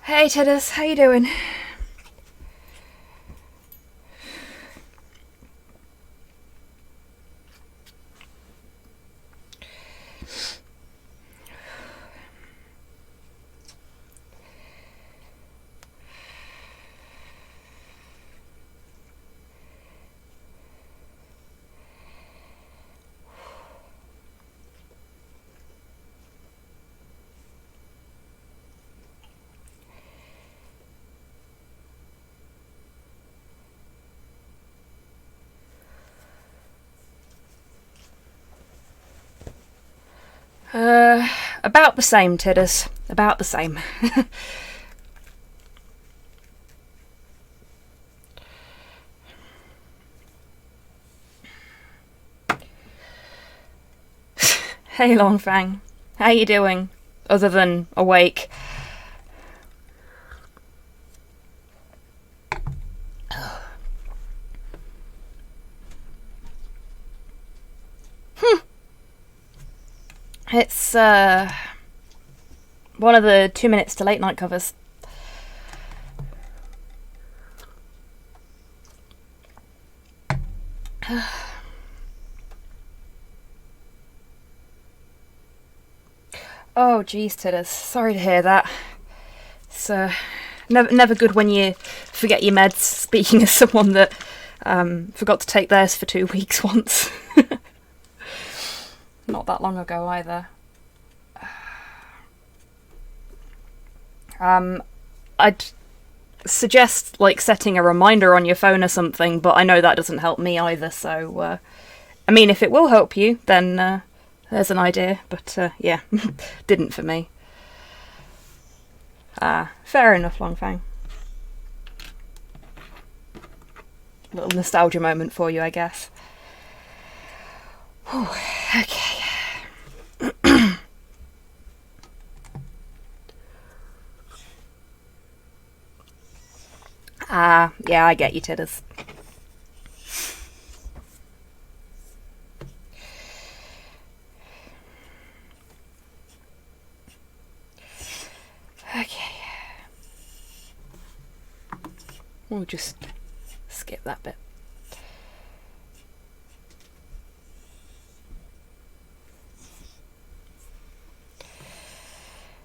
Hey Tidders, how you doing? About the same, Tidders. About the same. Hey Longfang, how you doing? Other than awake. It's one of the 2 minutes to late night covers. Oh geez, Tidders, sorry to hear that. It's never good when you forget your meds, speaking as someone that forgot to take theirs for 2 weeks once. Not that long ago either. I'd suggest like setting a reminder on your phone or something, but I know that doesn't help me either, so I mean, if it will help you, then there's an idea, but yeah, didn't for me. Fair enough, Longfang. Little nostalgia moment for you, I guess. Whew, okay. Yeah, I get you, Tidders. Okay. We'll just skip that bit.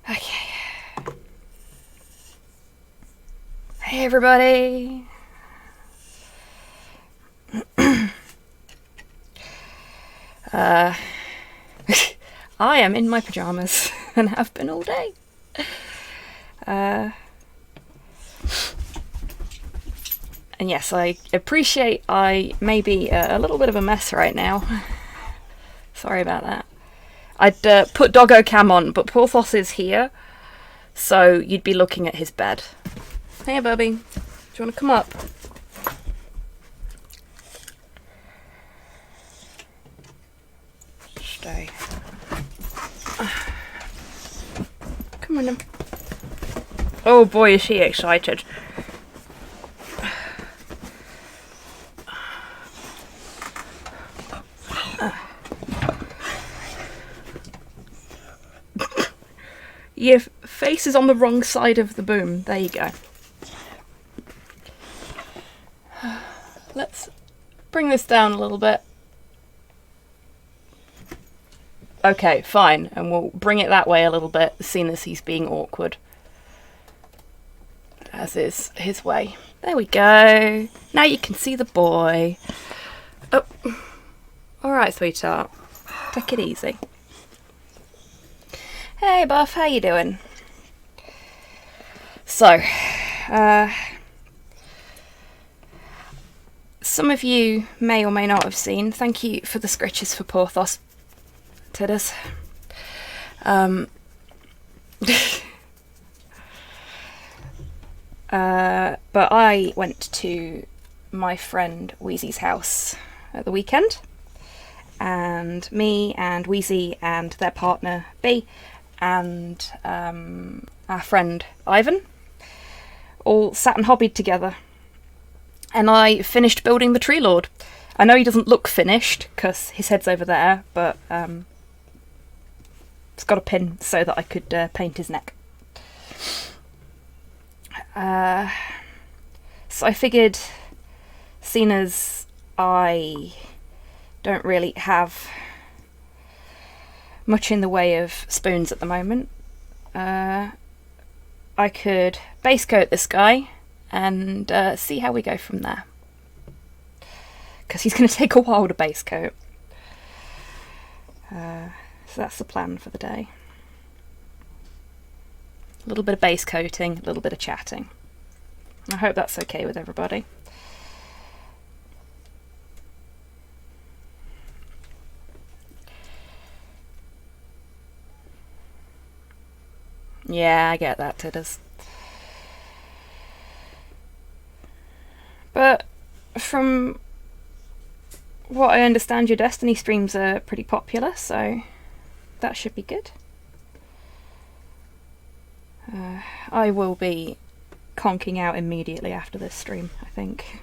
Okay. Hey everybody. I am in my pajamas and have been all day. And yes, I appreciate I may be a little bit of a mess right now. Sorry about that. I'd put Doggo Cam on, but Porthos is here, so you'd be looking at his bed. Hey, Bubby. Do you want to come up? Stay. Come on, then. Oh boy, is he excited. Your face is on the wrong side of the boom. There you go. Let's bring this down a little bit. Okay, fine. And we'll bring it that way a little bit, seeing as he's being awkward. As is his way. There we go. Now you can see the boy. Oh. Alright, sweetheart. Take it easy. Hey, Buff, how you doing? So, some of you may or may not have seen. Thank you for the scritches for Porthos, Tidders. But I went to my friend Wheezy's house at the weekend, and me and Wheezy and their partner B and our friend Ivan all sat and hobbied together, and I finished building the Tree Lord. I know he doesn't look finished because his head's over there, but it's got a pin so that I could paint his neck. So I figured, seeing as I don't really have much in the way of spoons at the moment, I could base coat this guy and see how we go from there. Because he's going to take a while to base coat. So that's the plan for the day. A little bit of base coating, a little bit of chatting. I hope that's okay with everybody. Yeah, I get that, Tidders. But from what I understand, your Destiny streams are pretty popular, so that should be good. I will be conking out immediately after this stream, I think.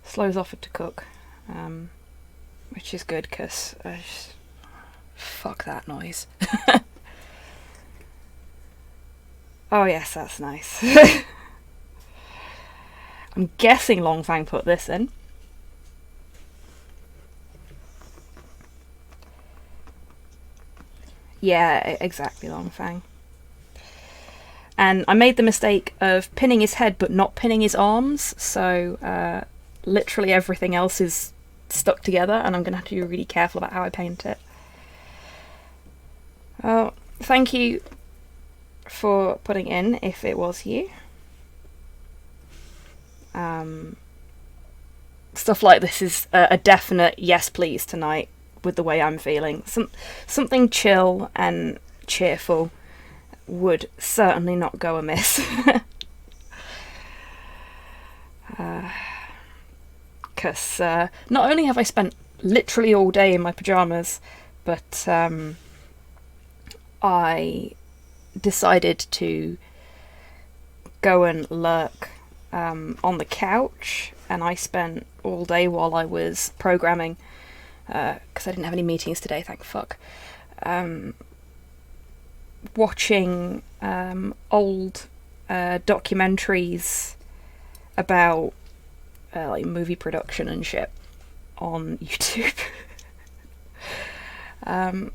Slow's offered to cook, which is good, because fuck that noise. Oh yes, that's nice. I'm guessing Longfang put this in. Yeah, exactly, Longfang. And I made the mistake of pinning his head but not pinning his arms, so literally everything else is stuck together, and I'm going to have to be really careful about how I paint it. Oh, thank you for putting in, if it was you. Stuff like this is a definite yes please tonight with the way I'm feeling. Something chill and cheerful would certainly not go amiss. Because not only have I spent literally all day in my pyjamas, but I decided to go and lurk on the couch, and I spent all day while I was programming, because I didn't have any meetings today, thank fuck, watching old documentaries about like movie production and shit on YouTube.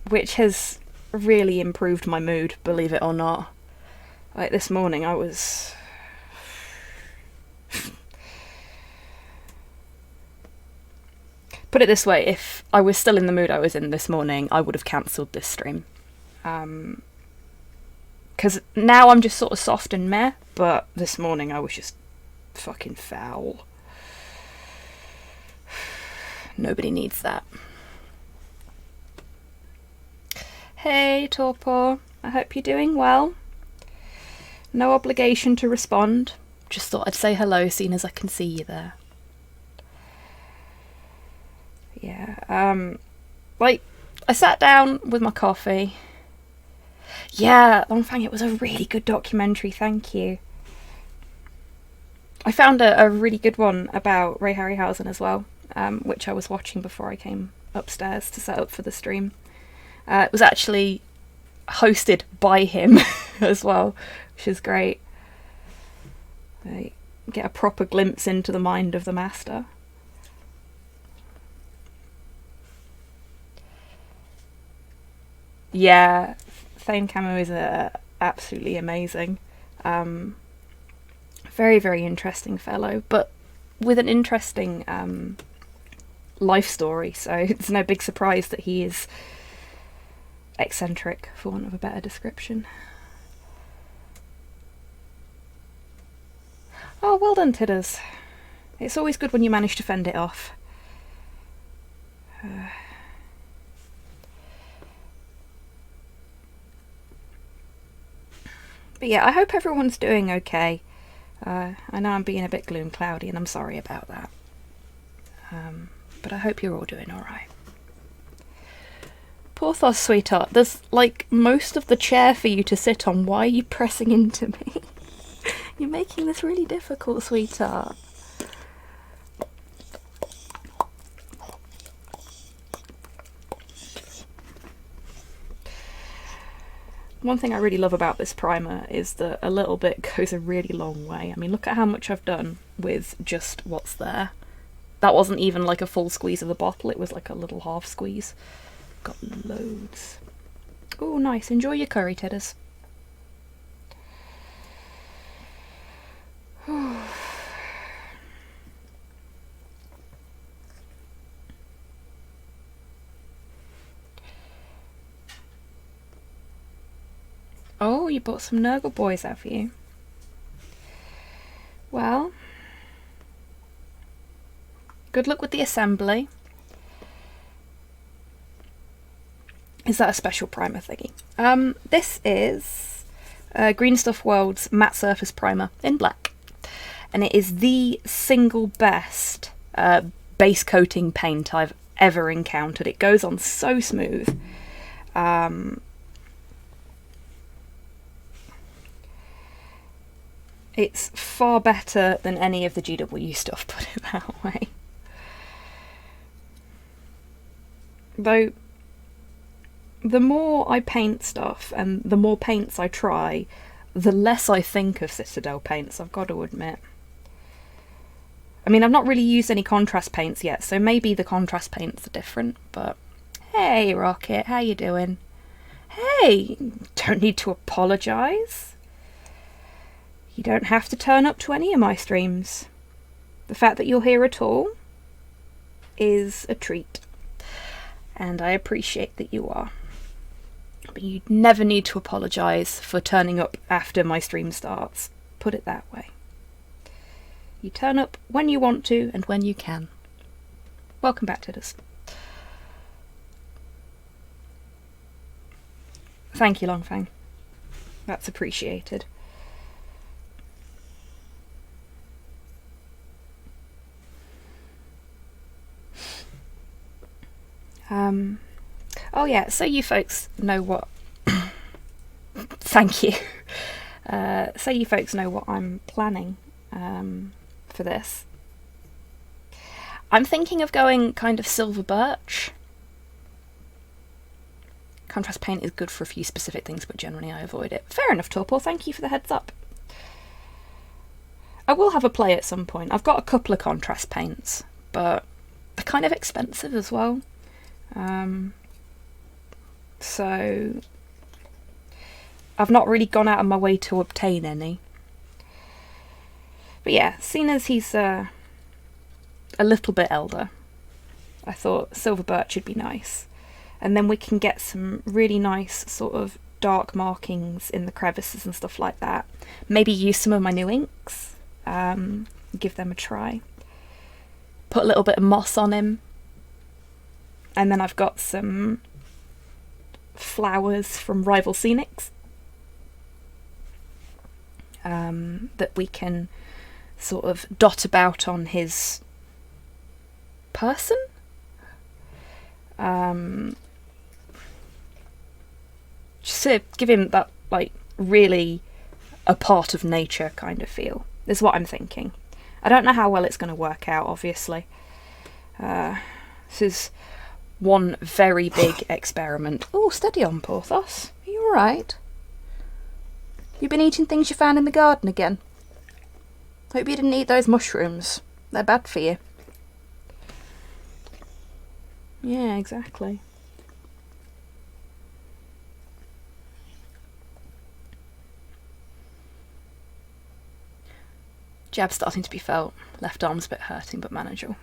Which has really improved my mood, believe it or not. Like this morning I was put it this way, if I was still in the mood I was in this morning, I would have cancelled this stream. Because now I'm just sort of soft and meh, but this morning I was just fucking foul. Nobody needs that. Hey Torpor, I hope you're doing well. No obligation to respond, just thought I'd say hello seeing as I can see you there. Yeah, like, I sat down with my coffee. Yeah, Longfang, it was a really good documentary, thank you. I found a really good one about Ray Harryhausen as well, which I was watching before I came upstairs to set up for the stream. It was actually hosted by him as well, which is great. I get a proper glimpse into the mind of the master. Yeah, Thane Camo is absolutely amazing. Very, very interesting fellow, but with an interesting life story, so it's no big surprise that he is eccentric, for want of a better description. Oh, well done, Tidders. It's always good when you manage to fend it off. But yeah, I hope everyone's doing okay. I know I'm being a bit gloom cloudy and I'm sorry about that. But I hope you're all doing alright. Porthos, sweetheart, there's like most of the chair for you to sit on. Why are you pressing into me? You're making this really difficult, sweetheart. One thing I really love about this primer is that a little bit goes a really long way. I mean, look at how much I've done with just what's there. That wasn't even like a full squeeze of the bottle, it was like a little half squeeze. Got loads. Oh, nice. Enjoy your curry, Tidders. Oh, you bought some Nurgle boys, have you? Well, good luck with the assembly. Is that a special primer thingy? This is Green Stuff World's Matte Surface Primer in black. And it is the single best base coating paint I've ever encountered. It goes on so smooth. It's far better than any of the GW stuff, put it that way. Though, the more I paint stuff and the more paints I try, the less I think of Citadel paints, I've got to admit. I mean, I've not really used any contrast paints yet, so maybe the contrast paints are different, but... Hey, Rocket, how you doing? Hey, don't need to apologise. You don't have to turn up to any of my streams. The fact that you're here at all is a treat. And I appreciate that you are. But you never need to apologise for turning up after my stream starts. Put it that way. You turn up when you want to and when you can. Welcome back, Tidders. Thank you, Longfang. That's appreciated. Oh yeah, so you folks know what... Thank you. So you folks know what I'm planning for this. I'm thinking of going kind of silver birch. Contrast paint is good for a few specific things, but generally I avoid it. Fair enough, Torpor, thank you for the heads up. I will have a play at some point. I've got a couple of contrast paints, but they're kind of expensive as well. So I've not really gone out of my way to obtain any. But yeah, seeing as he's a little bit elder, I thought silver birch would be nice. And then we can get some really nice sort of dark markings in the crevices and stuff like that. Maybe use some of my new inks, give them a try. Put a little bit of moss on him. And then I've got some flowers from Rival Scenics that we can sort of dot about on his person. Just to give him that, like, really a part of nature kind of feel, is what I'm thinking. I don't know how well it's going to work out, obviously. This is one very big experiment. Oh, steady on, Porthos. Are you alright? You been eating things you found in the garden again? Hope you didn't eat those mushrooms. They're bad for you. Yeah, exactly. Jab starting to be felt. Left arm's a bit hurting, but manageable.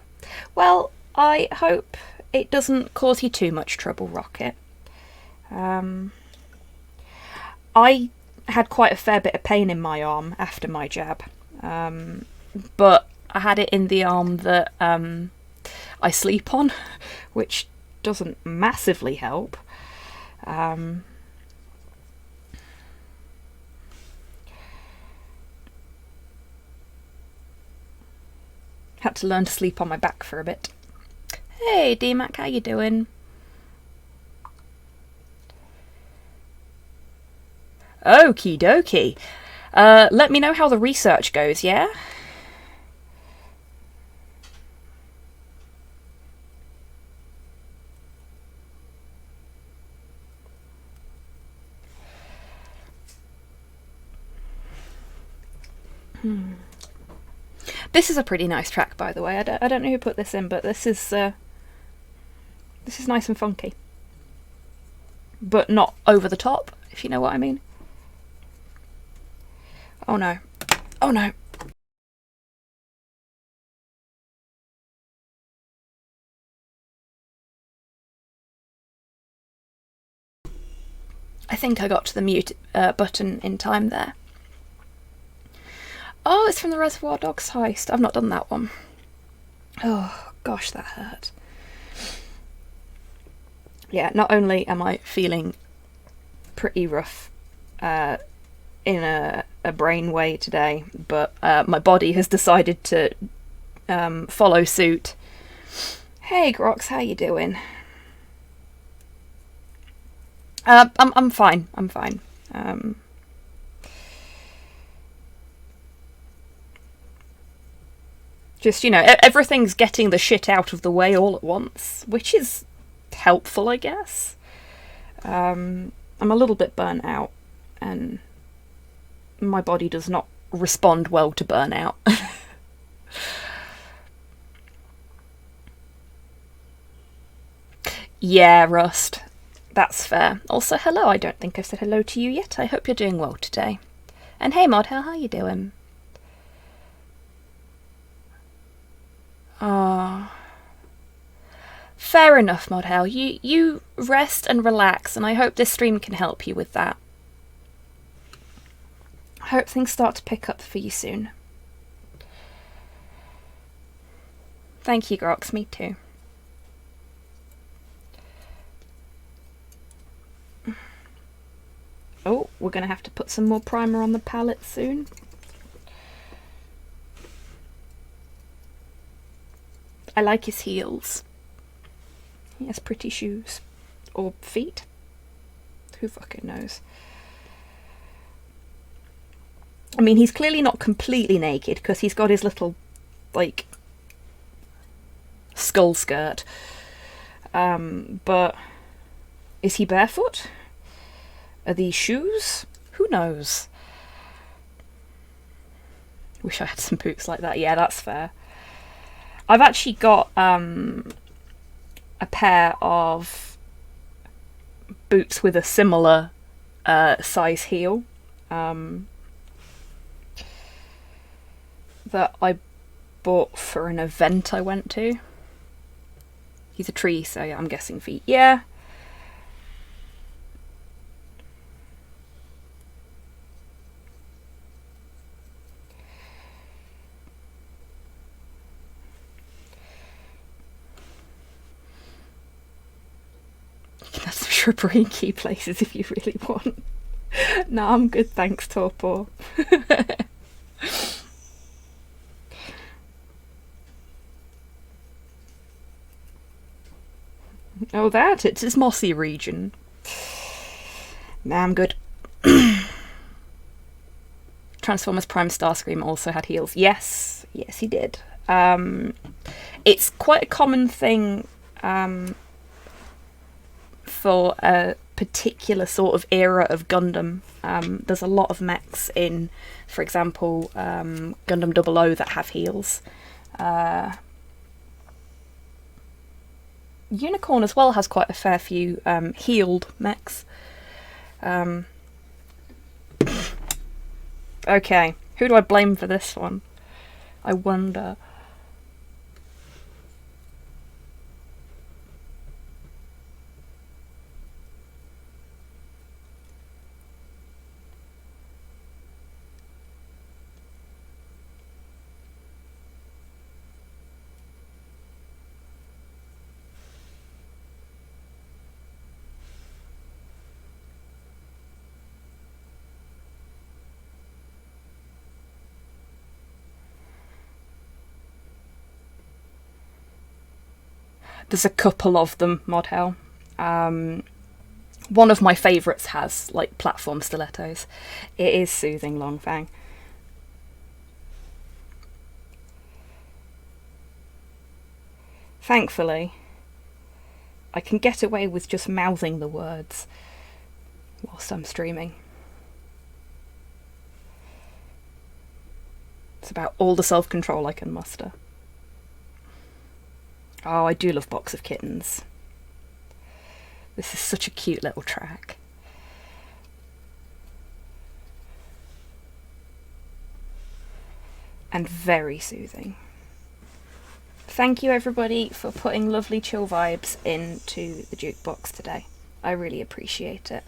Well, I hope it doesn't cause you too much trouble, Rocket. I had quite a fair bit of pain in my arm after my jab. But I had it in the arm that I sleep on, which doesn't massively help. Had to learn to sleep on my back for a bit. Hey, D-Mac, how you doing? Okie dokie. Let me know how the research goes, yeah? This is a pretty nice track, by the way. I don't know who put this in, but this is nice and funky. But not over the top, if you know what I mean. Oh no. Oh no. I think I got to the mute button in time there. Oh, it's from the Reservoir Dogs heist. I've not done that one. Oh, gosh, that hurt. Yeah, not only am I feeling pretty rough in a brain way today, but my body has decided to follow suit. Hey, Grox, how you doing? I'm fine. I'm fine. Just, everything's getting the shit out of the way all at once, which is helpful, I guess. I'm a little bit burnt out, and my body does not respond well to burnout. Yeah, Rust. That's fair. Also, hello, I don't think I've said hello to you yet. I hope you're doing well today. And hey, Modhell, how you doing? Ah. Fair enough, Modhell. You rest and relax, and I hope this stream can help you with that. I hope things start to pick up for you soon. Thank you, Grox. Me too. Oh, we're going to have to put some more primer on the palette soon. I like his heels. He has pretty shoes. Or feet. Who fucking knows? I mean, he's clearly not completely naked because he's got his little, like, skull skirt. But is he barefoot? Are these shoes? Who knows? Wish I had some boots like that. Yeah, that's fair. I've actually got a pair of boots with a similar size heel that I bought for an event I went to. He's a tree, so yeah, I'm guessing feet. Yeah. That's some shrubbery and key places if you really want. No, I'm good, thanks, Torpor. Oh, it's this mossy region. Nah, I'm good. Transformers Prime Starscream also had heels. Yes, he did. It's quite a common thing for a particular sort of era of Gundam. There's a lot of mechs in, for example, Gundam 00 that have heels. Unicorn as well has quite a fair few heeled mechs. Okay, who do I blame for this one? I wonder. There's a couple of them, Modhell. One of my favourites has, like, platform stilettos. It is soothing, Longfang. Thankfully, I can get away with just mouthing the words whilst I'm streaming. It's about all the self-control I can muster. Oh, I do love Box of Kittens. This is such a cute little track. And very soothing. Thank you everybody for putting lovely chill vibes into the jukebox today. I really appreciate it.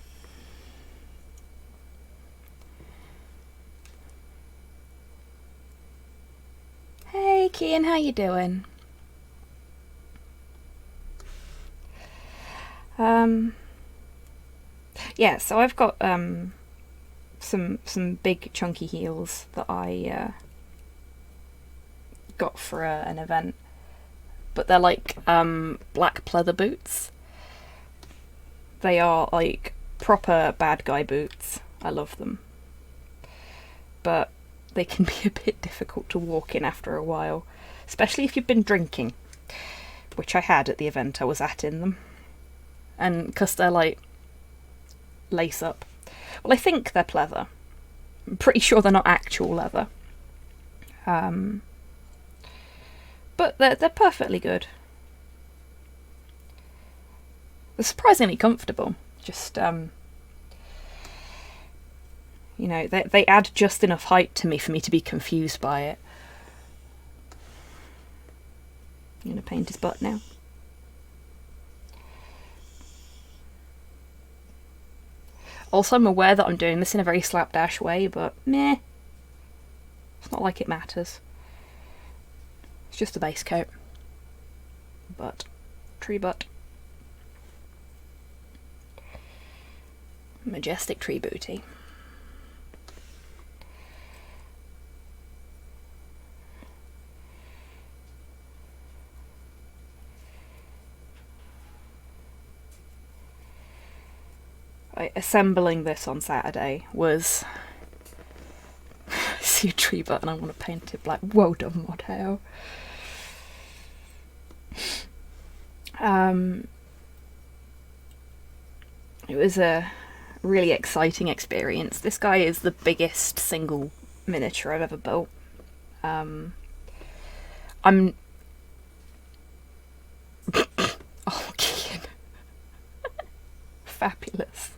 Hey Kian, how you doing? Yeah, so I've got some big chunky heels that I got for an event, but they're like black pleather boots. They are like proper bad guy boots. I love them, but they can be a bit difficult to walk in after a while, especially if you've been drinking, which I had at the event I was at in them. And because they're like lace up. Well, I think they're pleather. I'm pretty sure they're not actual leather. But they're perfectly good. They're surprisingly comfortable. Just, you know, they add just enough height to me for me to be confused by it. I'm going to paint his butt now. Also, I'm aware that I'm doing this in a very slapdash way, but meh. It's not like it matters. It's just a base coat. But, tree butt. Majestic tree booty. Assembling this on Saturday was see a tree butt and I want to paint it black. Well done, Mod Hale. It was a really exciting experience. This guy is the biggest single miniature I've ever built. I'm oh, Kian. Fabulous.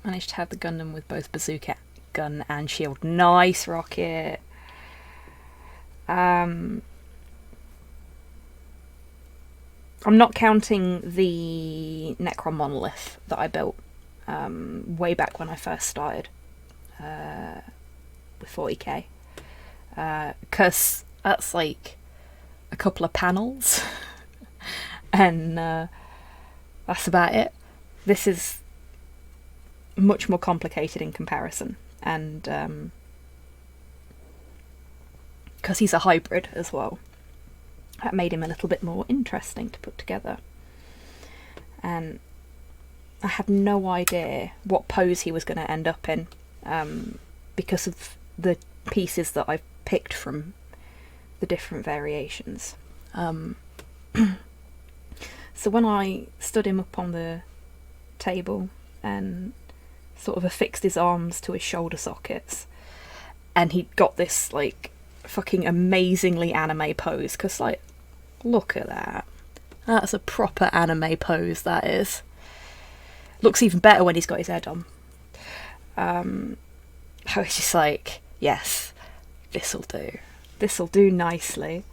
Managed to have the Gundam with both bazooka gun and shield. Nice, Rocket. I'm not counting the Necron monolith that I built way back when I first started with 40k, because that's like a couple of panels and that's about it. This is much more complicated in comparison, and because he's a hybrid as well, that made him a little bit more interesting to put together. And I had no idea what pose he was going to end up in, because of the pieces that I've picked from the different variations. So when I stood him up on the table and sort of affixed his arms to his shoulder sockets, and he'd got this like fucking amazingly anime pose, because like, look at that. That's a proper anime pose, that is. Looks even better when he's got his head on. I was just like, yes, this'll do. This'll do nicely.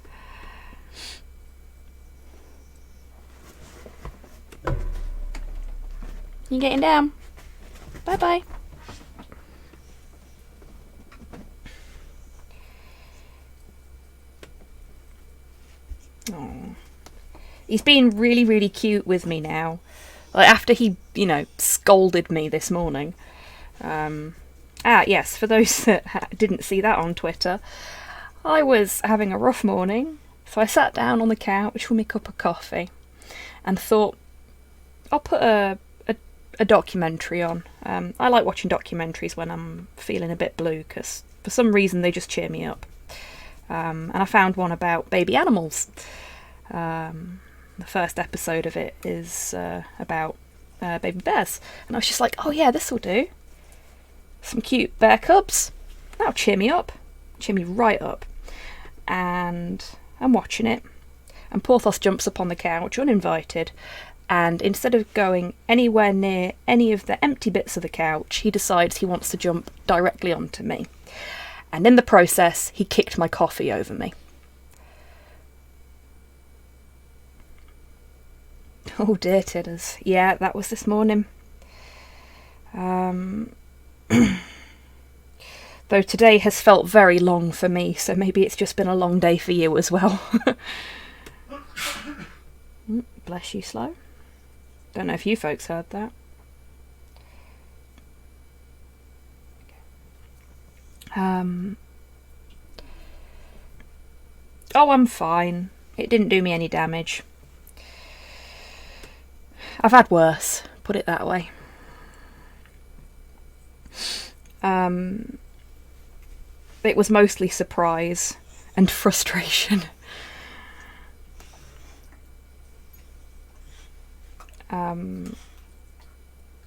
You getting down? Bye bye. Oh, he's being really, really cute with me now. Like after he, you know, scolded me this morning. Yes, for those that didn't see that on Twitter, I was having a rough morning, so I sat down on the couch with my cup of coffee and thought, I'll put a documentary on. I like watching documentaries when I'm feeling a bit blue, because for some reason they just cheer me up. And I found one about baby animals. The first episode of it is about baby bears, and I was just like, oh yeah, this will do. some cute bear cubs. That'll cheer me up. Cheer me right up. And I'm watching it. And Porthos jumps up on the couch, uninvited. And instead of going anywhere near any of the empty bits of the couch, he decides he wants to jump directly onto me. And in the process, he kicked my coffee over me. Oh dear, Tidders. Yeah, that was this morning. Though today has felt very long for me, so maybe it's just been a long day for you as well. Bless you, Slow. Don't know if you folks heard that. Oh, I'm fine. It didn't do me any damage. I've had worse, put it that way. It was mostly surprise and frustration.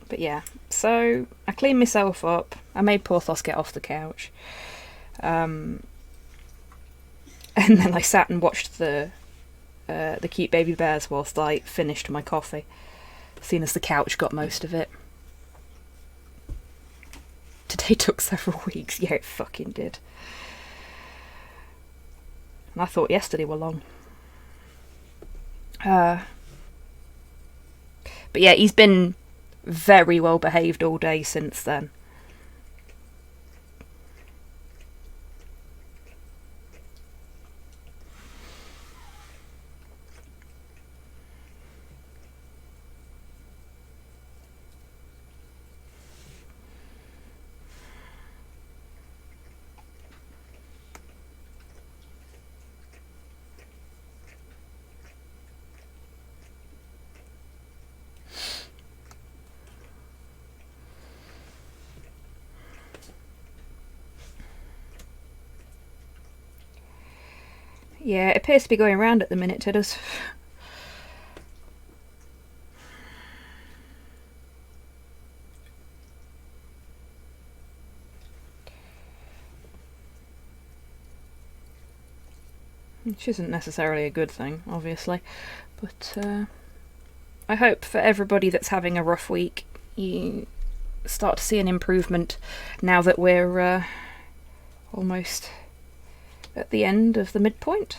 But yeah, so I cleaned myself up. I made Porthos get off the couch. And then I sat and watched the cute baby bears whilst I finished my coffee, seeing as the couch got most of it. Today took several weeks. Yeah, it fucking did. And I thought yesterday were long. But yeah, he's been very well behaved all day since then. Yeah, it appears to be going around at the minute, Tidders. Which isn't necessarily a good thing, obviously. But I hope for everybody that's having a rough week, you start to see an improvement now that we're almost at the end of the midpoint.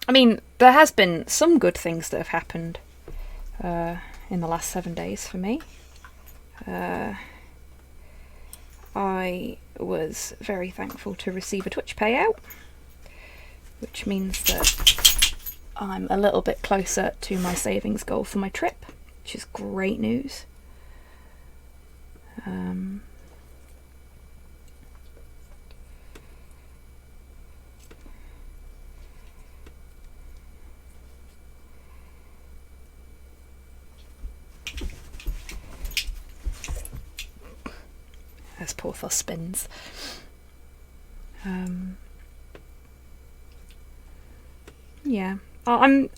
I mean, there has been some good things that have happened in the last 7 days for me. I was very thankful to receive a Twitch payout, which means that I'm a little bit closer to my savings goal for my trip, which is great news. As Porthos spins. Yeah, I'm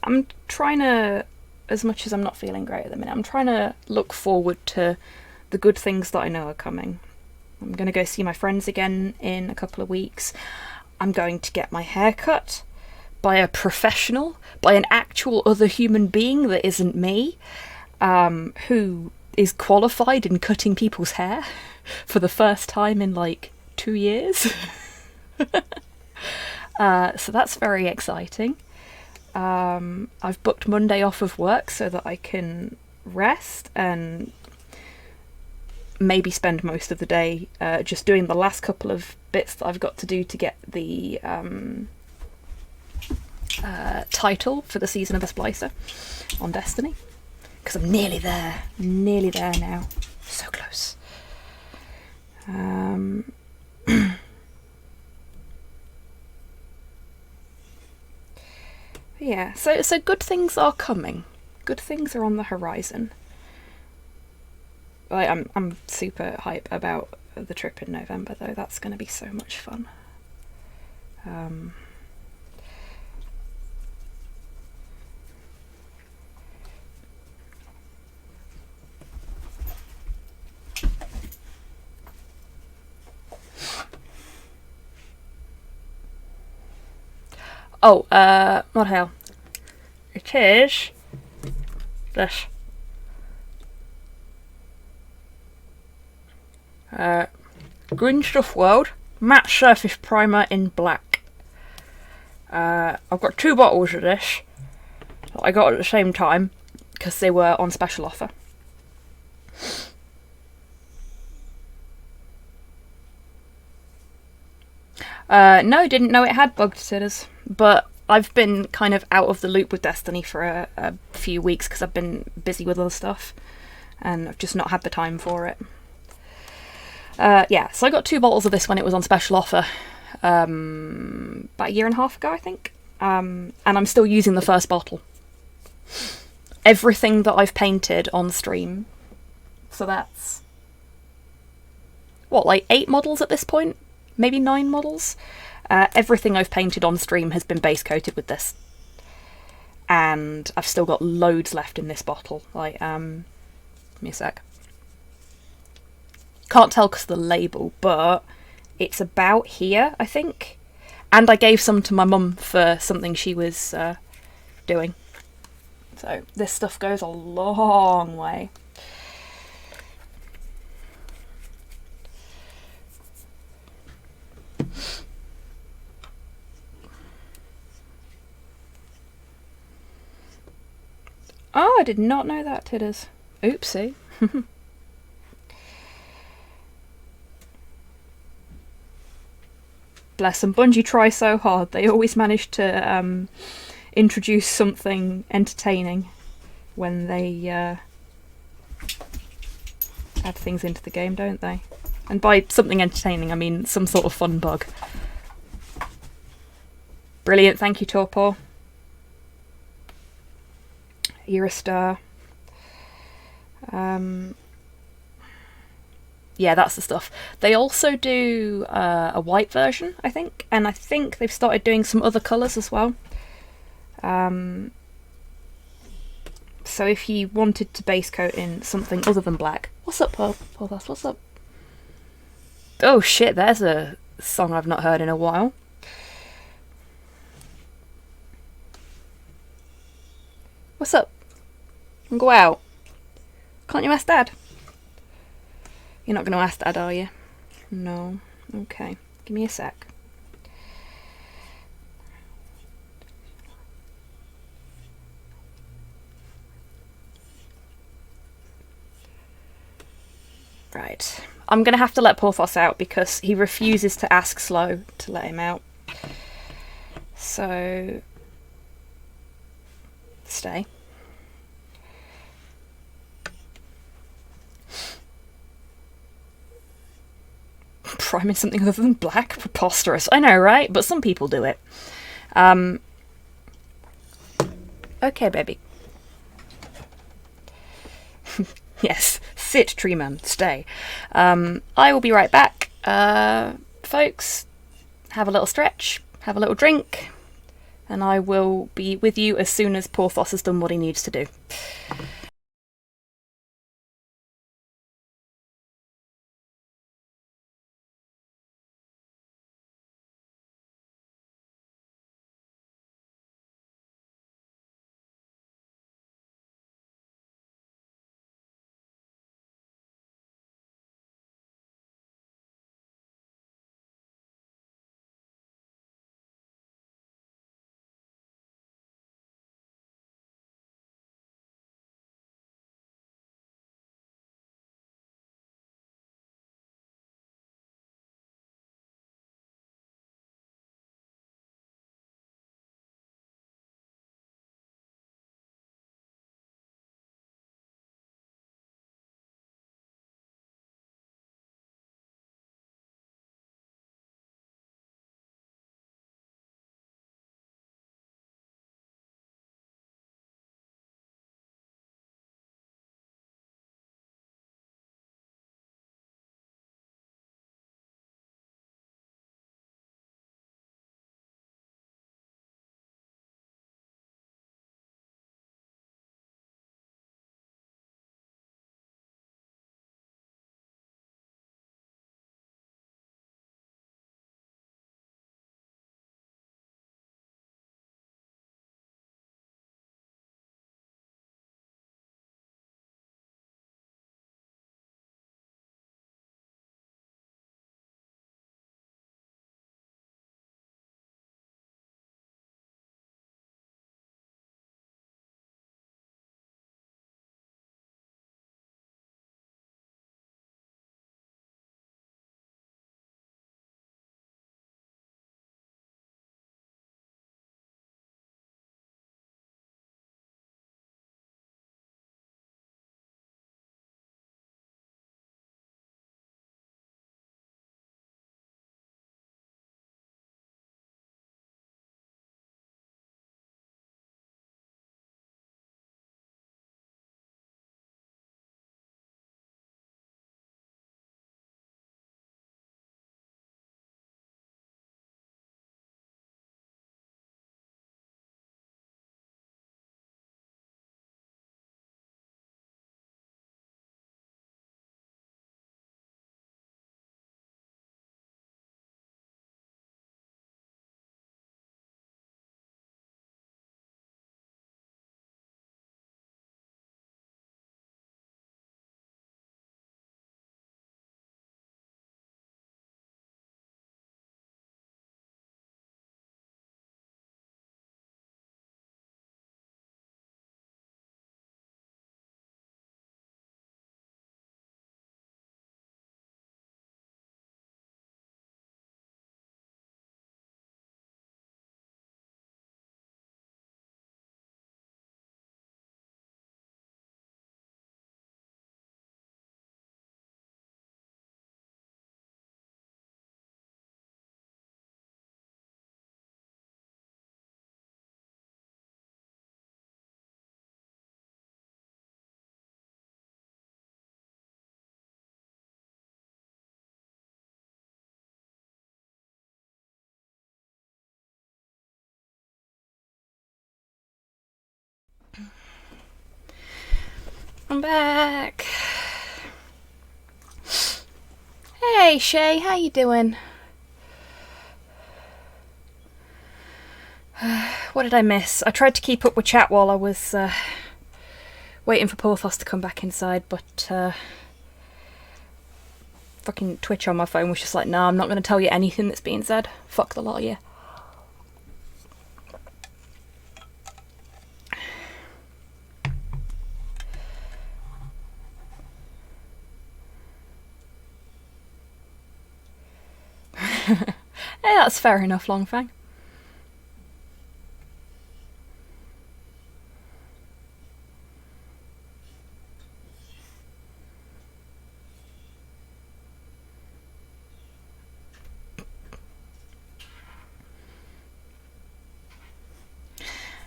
trying to, as much as I'm not feeling great at the minute, I'm trying to look forward to the good things that I know are coming. I'm going to go see my friends again in a couple of weeks. I'm going to get my hair cut by a professional, by an actual other human being that isn't me, who is qualified in cutting people's hair for the first time in like 2 years. So that's very exciting. I've booked Monday off of work so that I can rest and maybe spend most of the day just doing the last couple of bits that I've got to do to get the title for the Season of the Splicer on Destiny. Because I'm nearly there now. So close. Yeah, so good things are coming. Good things are on the horizon. I'm super hype about the trip in November, though. That's going to be so much fun. Oh, what the hell? It is this. Green Stuff World Matte Surface Primer in black. I've got 2 bottles of this that I got at the same time because they were on special offer. No, didn't know it had bug detectors, but I've been kind of out of the loop with Destiny for a few weeks because I've been busy with other stuff and I've just not had the time for it. Yeah, so I got 2 bottles of this when it was on special offer about a year and a half ago, I think. And I'm still using the first bottle. Everything that I've painted on stream, so that's what, like 8 models at this point? Maybe 9 models? Everything I've painted on stream has been base coated with this. And I've still got loads left in this bottle. Like, give me a sec. Can't tell because of the label, but it's about here, I think. And I gave some to my mum for something she was doing. So this stuff goes a long way. Oh, I did not know that, Tidders. Oopsie. Bless them. Bungie try so hard. They always manage to introduce something entertaining when they add things into the game, don't they? And by something entertaining, I mean some sort of fun bug. Brilliant. Thank you, Torpor. You're a star. Yeah, that's the stuff. They also do a white version, I think, and I think they've started doing some other colours as well. So if you wanted to base coat in something other than black... What's up, Paul? What's up? Oh shit, there's a song I've not heard in a while. What's up? Go out. Can't you ask Dad? You're not going to ask Dad, are you? No. Okay. Give me a sec. Right. I'm going to have to let Porthos out because he refuses to ask Slow to let him out. So... stay. Priming something other than black? Preposterous. I know, right? But some people do it. Okay, baby. Yes. Sit, tree man. Stay. I will be right back. Folks, have a little stretch. Have a little drink. And I will be with you as soon as Porthos has done what he needs to do. I'm back. Hey Shay, how you doing? What did I miss? I tried to keep up with chat while I was waiting for Porthos to come back inside, but fucking Twitch on my phone was just like, nah, I'm not going to tell you anything that's being said. Fuck the lot of you. Hey, that's fair enough, Longfang.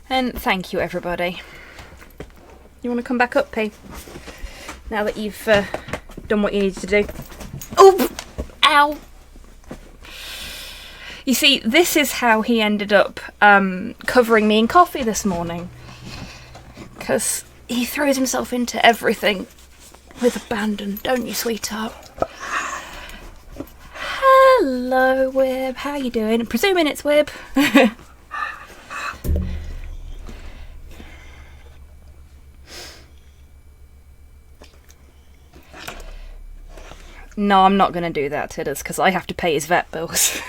And thank you, everybody. You want to come back up, P? Now that you've done what you needed to do. Oh! Ow! You see, this is how he ended up covering me in coffee this morning. Because he throws himself into everything with abandon, don't you, sweetheart? Hello, Wib. How you doing? Presuming it's Wib. No, I'm not going to do that, Tidders, because I have to pay his vet bills.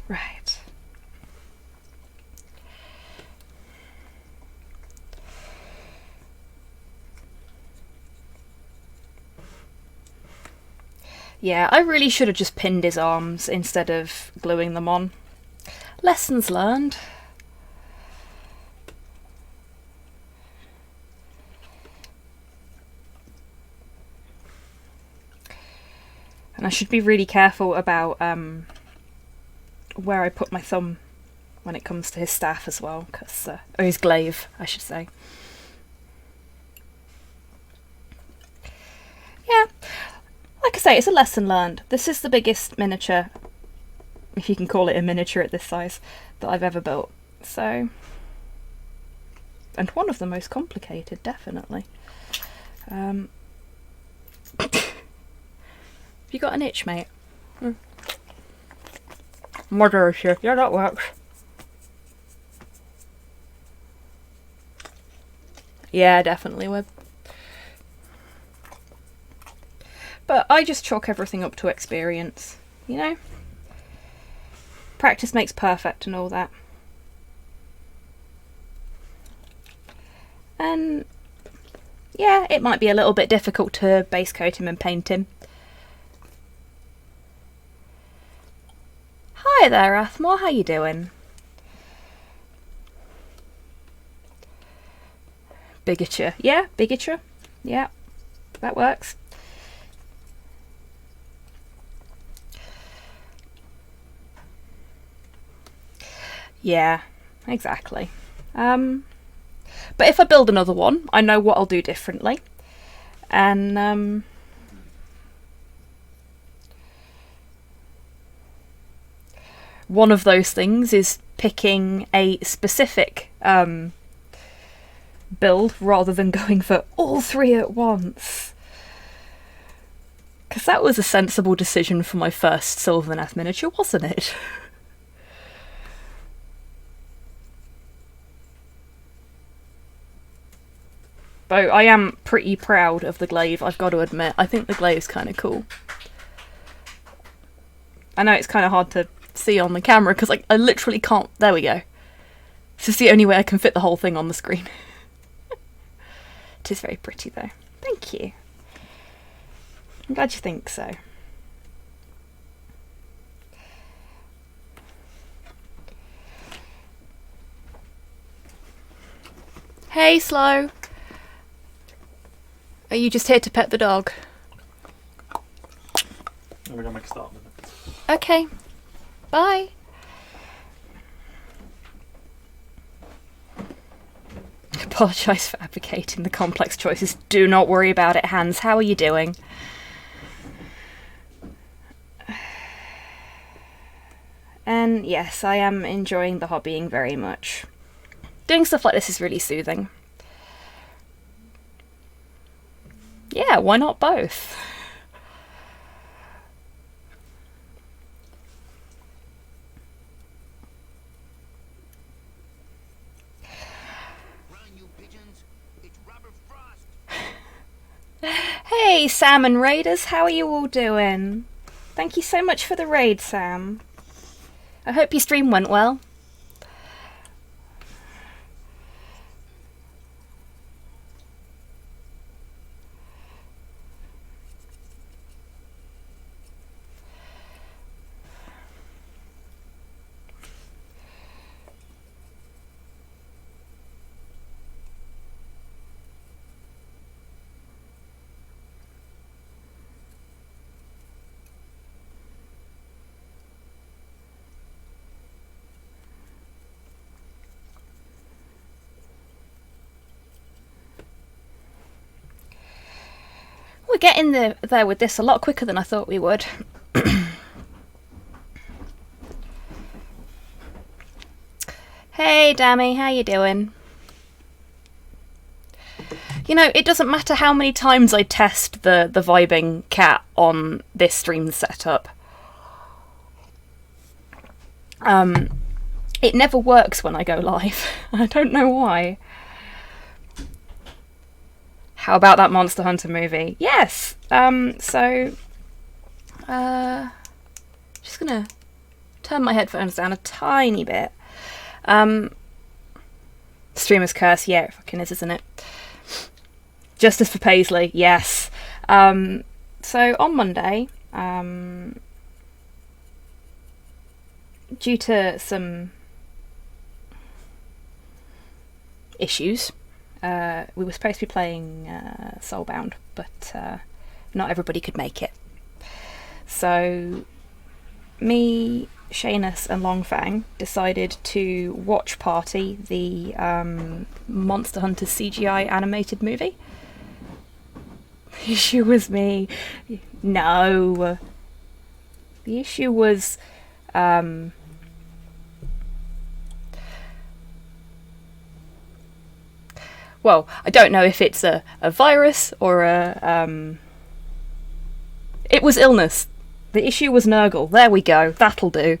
Right. Yeah, I really should have just pinned his arms instead of gluing them on. Lessons learned. And I should be really careful about where I put my thumb when it comes to his staff as well, cause, or his glaive, I should say. Yeah, like I say, it's a lesson learned. This is the biggest miniature, if you can call it a miniature at this size, that I've ever built. So, and one of the most complicated, definitely. Have you got an itch, mate? Murder issue. Yeah, that works. Yeah, definitely would. But I just chalk everything up to experience, you know? Practice makes perfect and all that. And yeah, it might be a little bit difficult to base coat him and paint him. Hi there, Athmore, how you doing? Bigature. Yeah, bigature. Yeah, that works. Yeah, exactly. But if I build another one, I know what I'll do differently. And one of those things is picking a specific build rather than going for all three at once. Because that was a sensible decision for my first Sylvaneth miniature, wasn't it? Though I am pretty proud of the glaive, I've got to admit. I think the glaive's kind of cool. I know it's kind of hard to see on the camera because I literally can't. There we go. This is the only way I can fit the whole thing on the screen. It is very pretty though. Thank you. I'm glad you think so. Hey, Slow. Are you just here to pet the dog? We're gonna make a start with it. Okay. Bye. Apologise for advocating the complex choices. Do not worry about it, Hans. How are you doing? And yes, I am enjoying the hobbying very much. Doing stuff like this is really soothing. Yeah, why not both? Hey, Sam and Raiders, how are you all doing? Thank you so much for the raid, Sam. I hope your stream went well. We're getting there with this a lot quicker than I thought we would. Hey, Dammy, how you doing? You know, it doesn't matter how many times I test the vibing cat on this stream setup. It never works when I go live. I don't know why. How about that Monster Hunter movie? Yes! Just gonna turn my headphones down a tiny bit. Streamer's curse, yeah, it fucking is, isn't it? Justice for Paisley, yes. So on Monday, due to some issues, we were supposed to be playing Soulbound, but not everybody could make it. So me, Shanus and Longfang decided to watch party the Monster Hunter CGI animated movie. The issue was me. No. The issue was well, I don't know if it's a virus or a... It was illness. The issue was Nurgle. There we go. That'll do.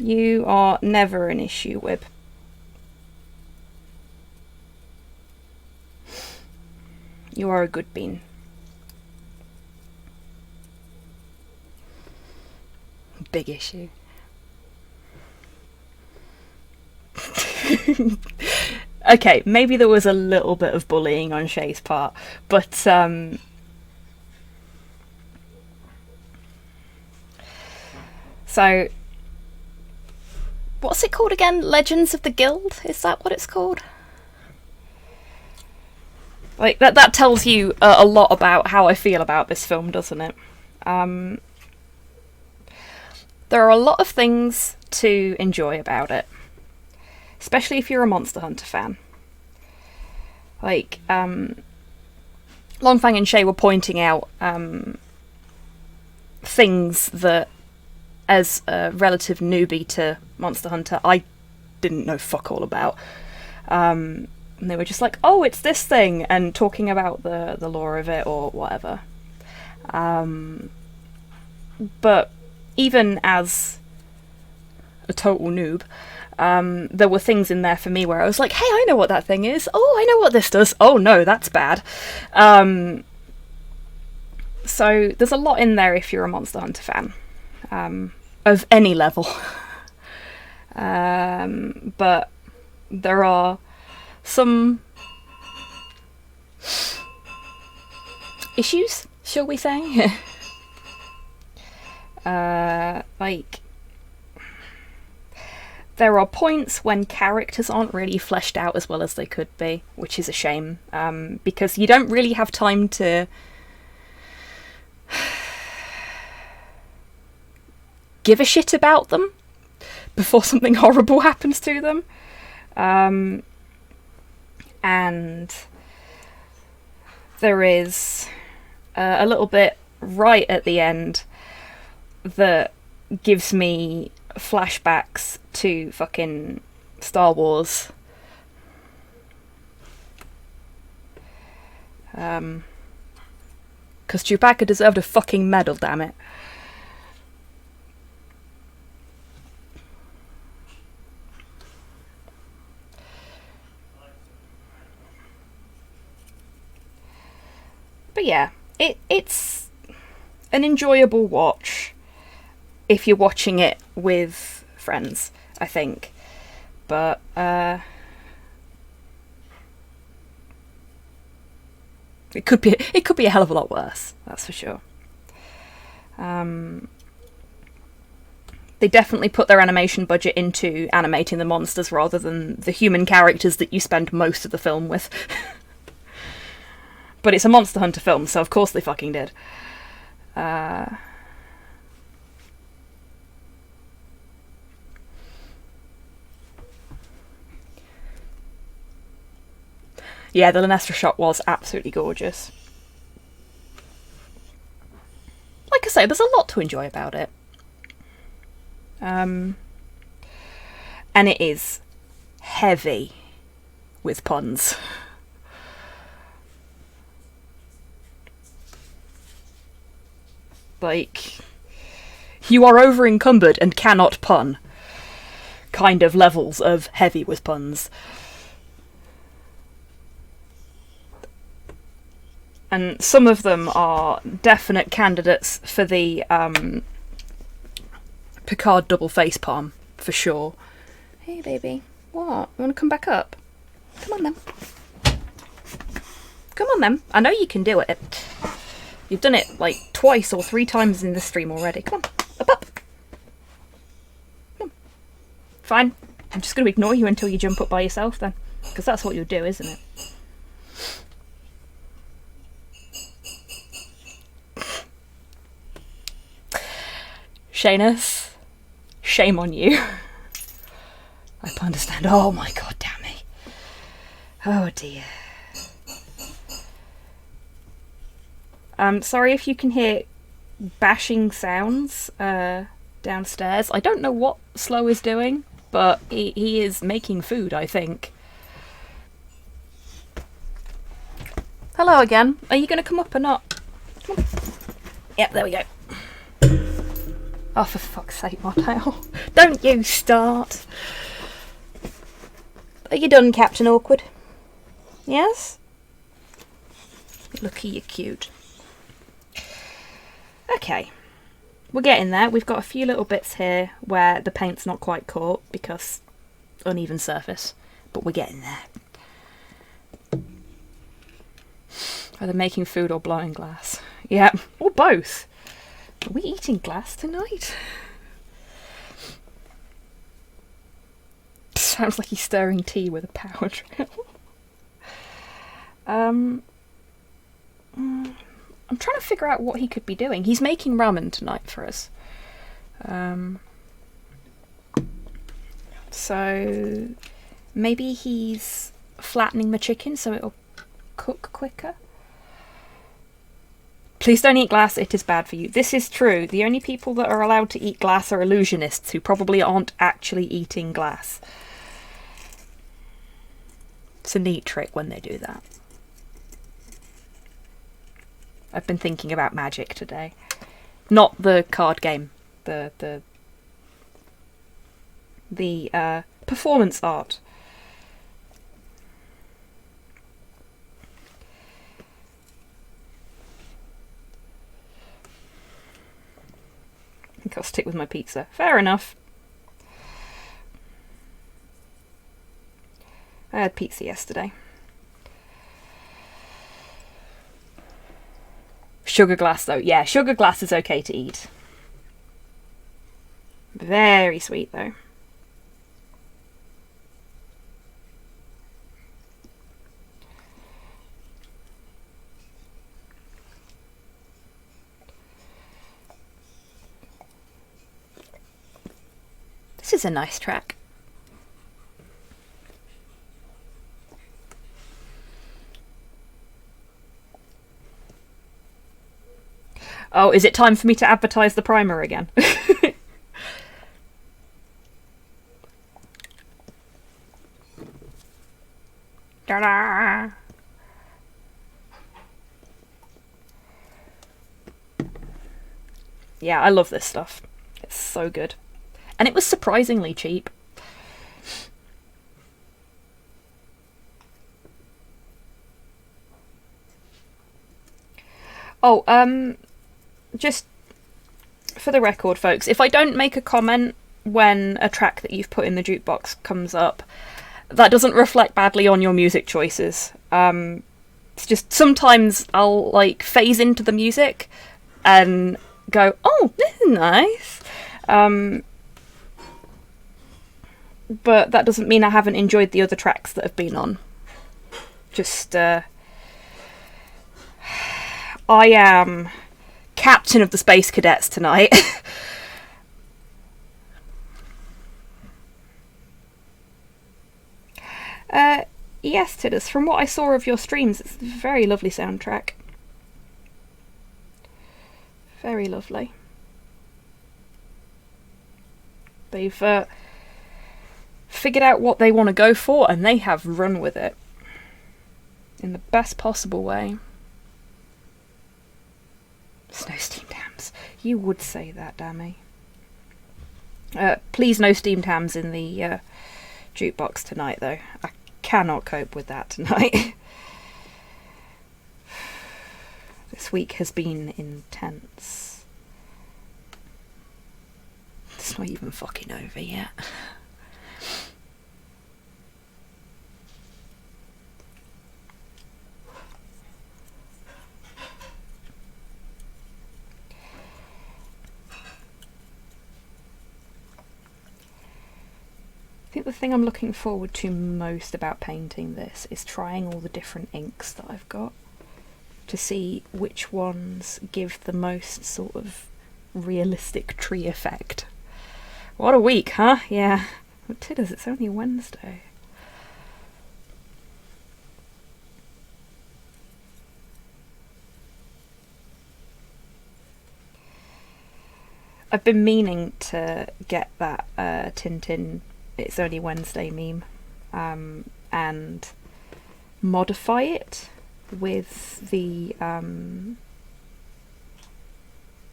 You are never an issue, Wib. You are a good bean. Big issue. Okay, maybe there was a little bit of bullying on Shay's part, but so what's it called again? Legends of the Guild? Is that what it's called? Like that tells you a lot about how I feel about this film, doesn't it? There are a lot of things to enjoy about it. Especially if you're a Monster Hunter fan. Like, Longfang and Shay were pointing out things that, as a relative newbie to Monster Hunter, I didn't know fuck all about. And they were just like, oh, it's this thing, and talking about the lore of it or whatever. But even as a total noob, there were things in there for me where I was like, hey, I know what that thing is. Oh, I know what this does. Oh no, that's bad. So there's a lot in there if you're a Monster Hunter fan, of any level. But there are some issues, shall we say? Like, there are points when characters aren't really fleshed out as well as they could be, which is a shame, because you don't really have time to give a shit about them before something horrible happens to them. And there is a little bit right at the end that gives me flashbacks to fucking Star Wars. Because Chewbacca deserved a fucking medal, damn it. But yeah, it's an enjoyable watch if you're watching it with friends, I think. But it could be a hell of a lot worse, that's for sure. They definitely put their animation budget into animating the monsters rather than the human characters that you spend most of the film with. But it's a Monster Hunter film, so of course they fucking did. Yeah, the Lenestra shot was absolutely gorgeous. Like I say, there's a lot to enjoy about it. And it is heavy with puns. Like, you are over encumbered and cannot pun kind of levels of heavy with puns. And some of them are definite candidates for the Picard double facepalm, for sure. Hey baby, what? You want to come back up? Come on then. Come on then. I know you can do it. You've done it like twice or 3 times in this stream already. Come on, up. Come on. Fine. I'm just going to ignore you until you jump up by yourself then. Because that's what you'll do, isn't it? Shanus, shame on you. I understand. Oh my god, damn me. Oh dear. Sorry if you can hear bashing sounds downstairs. I don't know what Slow is doing, but he is making food, I think. Hello again. Are you going to come up or not? Come on. Yep, there we go. Oh, for fuck's sake, Martell. Don't you start. Are you done, Captain Awkward? Yes? Looky, you're cute. Okay. We're getting there. We've got a few little bits here where the paint's not quite caught because uneven surface. But we're getting there. Either making food or blowing glass. Yeah, or both. Are we eating glass tonight? Sounds like he's stirring tea with a power drill. I'm trying to figure out what he could be doing. He's making ramen tonight for us. So maybe he's flattening the chicken so it'll cook quicker. Please don't eat glass, it is bad for you. This is true. The only people that are allowed to eat glass are illusionists who probably aren't actually eating glass. It's a neat trick when they do that. I've been thinking about Magic today. Not the card game. The performance art. I think I'll stick with my pizza. Fair enough. had pizza yesterday. Sugar glass, though. Yeah, sugar glass is okay to eat. Very sweet, though. This is a nice track. Oh, is it time for me to advertise the primer again? Ta-da! Yeah, I love this stuff. It's so good. And it was surprisingly cheap. Oh, just for the record, folks, if I don't make a comment when a track that you've put in the jukebox comes up, that doesn't reflect badly on your music choices. It's just sometimes I'll like phase into the music and go, oh, this is nice. But that doesn't mean I haven't enjoyed the other tracks that have been on. Just, I am captain of the Space Cadets tonight. Yes, Tiddus, from what I saw of your streams, it's a very lovely soundtrack. Very lovely. They've figured out what they want to go for, and they have run with it in the best possible way. Snow steamed hams. You would say that, Dammy. Please no steamed hams in the jukebox tonight, though. I cannot cope with that tonight. This week has been intense. It's not even fucking over yet. I think the thing I'm looking forward to most about painting this is trying all the different inks that I've got to see which ones give the most sort of realistic tree effect. What a week, huh? Yeah. But Tidders, it's only Wednesday. I've been meaning to get that Tintin It's Only Wednesday meme and modify it with the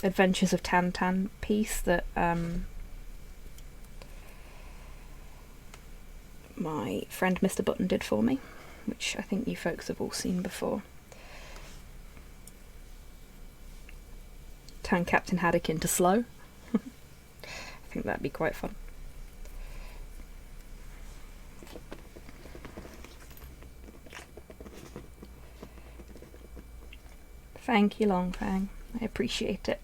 Adventures of Tantan piece that my friend Mr. Button did for me, which I think you folks have all seen before. Turn Captain Haddock into slow. I think that'd be quite fun. Thank you, Longfang. I appreciate it.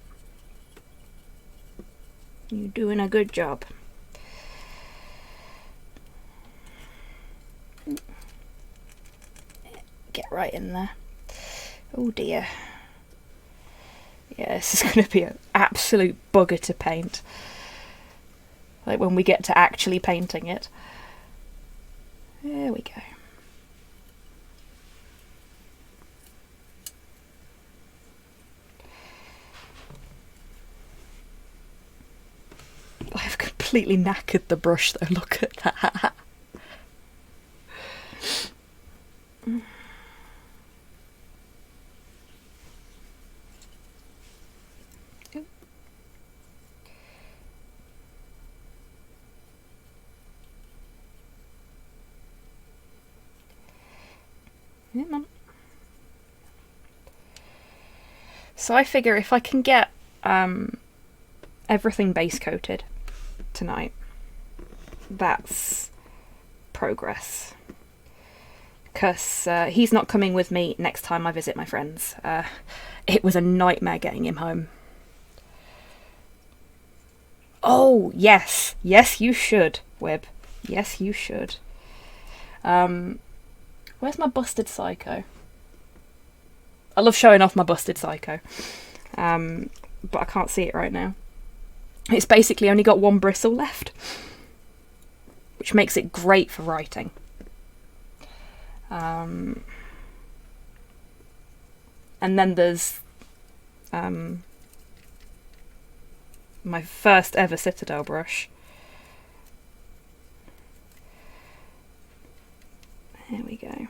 You're doing a good job. Get right in there. Oh dear. Yeah, this is going to be an absolute bugger to paint. Like when we get to actually painting it. There we go. I've completely knackered the brush though, look at that. So I figure if I can get everything base coated tonight, that's progress. because he's not coming with me next time I visit my friends. It was a nightmare getting him home. Oh, yes. Yes, you should, Wib. Yes, you should. Where's my busted psycho? I love showing off my busted psycho. But I can't see it right now. It's basically only got one bristle left, which makes it great for writing. And then there's my first ever Citadel brush. There we go. I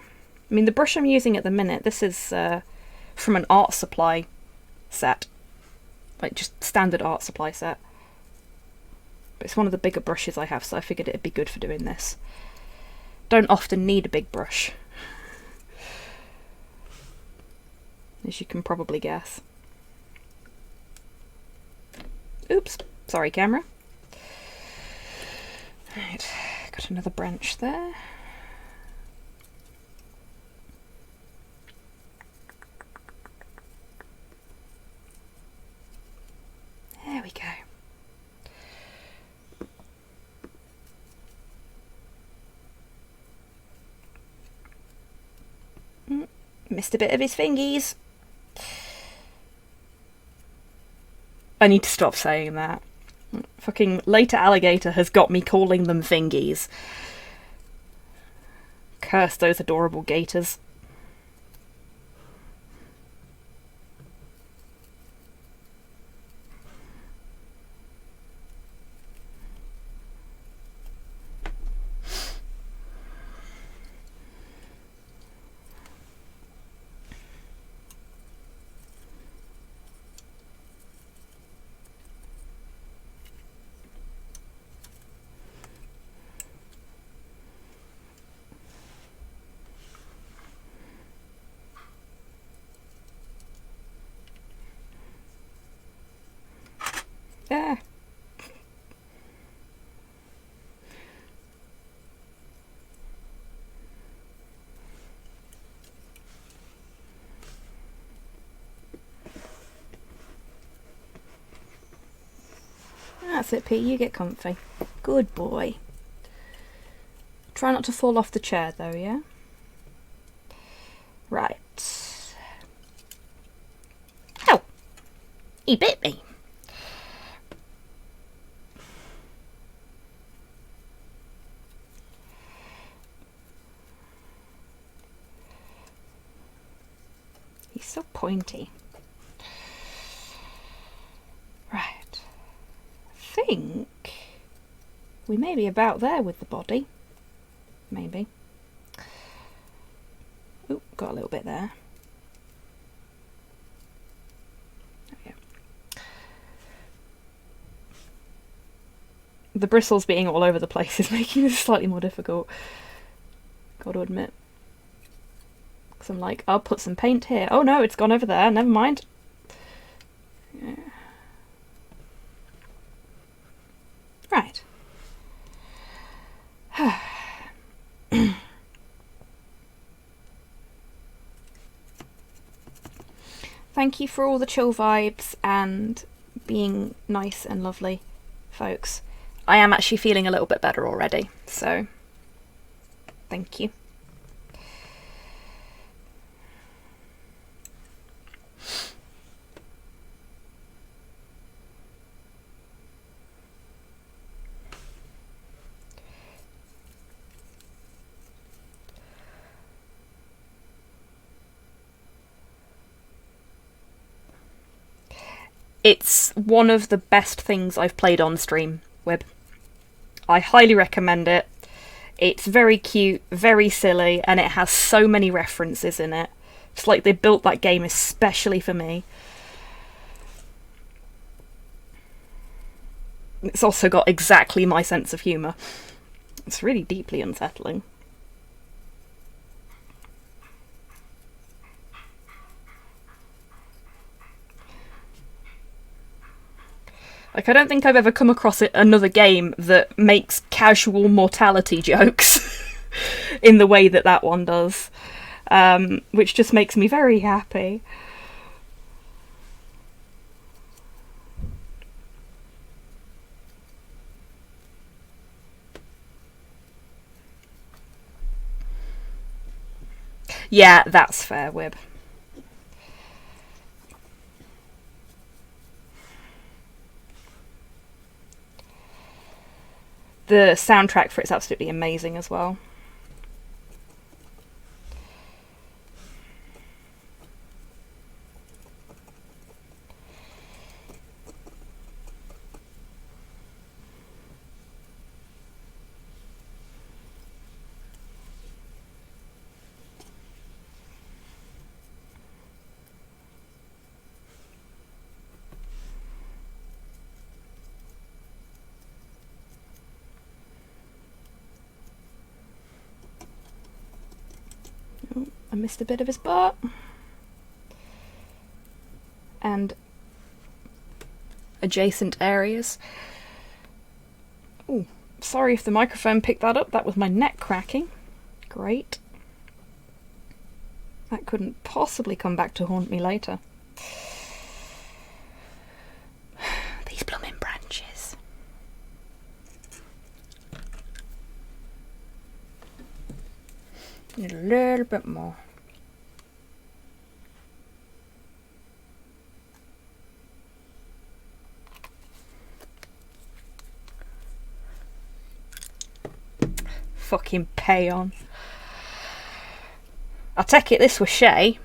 mean, the brush I'm using at the minute, this is from an art supply set. Like, just standard art supply set. But it's one of the bigger brushes I have, so I figured it'd be good for doing this. Don't often need a big brush, as you can probably guess. Oops, sorry camera. Right, got another branch there. There we go. Missed a bit of his fingies. I need to stop saying that. Fucking later alligator has got me calling them fingies. Curse those adorable gators. Yeah. That's it, Pete. You get comfy. Good boy. Try not to fall off the chair, though, yeah? Right. Oh! He bit me. He's so pointy. Right. I think we may be about there with the body. Maybe. Ooh, got a little bit there. There we go. The bristles being all over the place is making this slightly more difficult. Got to admit. Because I'm like, I'll put some paint here. Oh no, it's gone over there. Never mind. Yeah. Right. Thank you for all the chill vibes and being nice and lovely, folks. I am actually feeling a little bit better already, so thank you. It's one of the best things I've played on stream, Wib. I highly recommend it. It's very cute, very silly, and it has so many references in it. It's like they built that game especially for me. It's also got exactly my sense of humour. It's really deeply unsettling. Like, I don't think I've ever come across another game that makes casual mortality jokes. in the way that that one does, which just makes me very happy. Yeah, that's fair, Wib. The soundtrack for it's absolutely amazing as well. I missed a bit of his butt. And adjacent areas. Oh, sorry if the microphone picked that up. That was my neck cracking. Great. That couldn't possibly come back to haunt me later. These blooming branches. Need a little bit more. Fucking pay on. I take it this was Shay,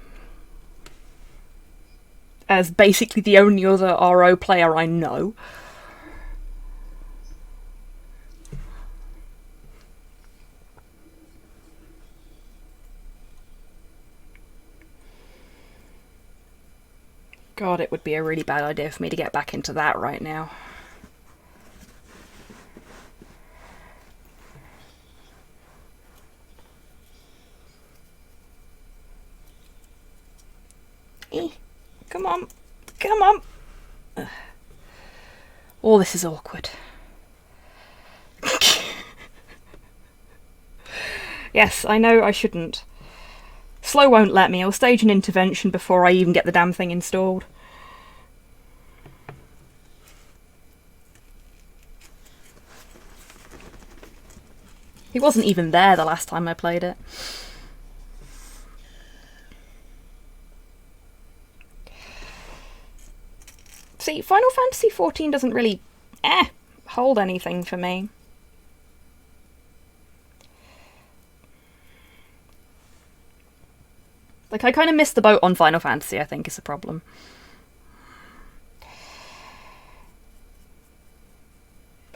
as basically the only other RO player I know. God, it would be a really bad idea for me to get back into that right now. Come on. Come on. Ugh. Oh, this is awkward. Yes, I know I shouldn't. Slow won't let me. I'll stage an intervention before I even get the damn thing installed. He wasn't even there the last time I played it. See, Final Fantasy XIV doesn't really hold anything for me. Like, I kind of missed the boat on Final Fantasy, I think, is the problem.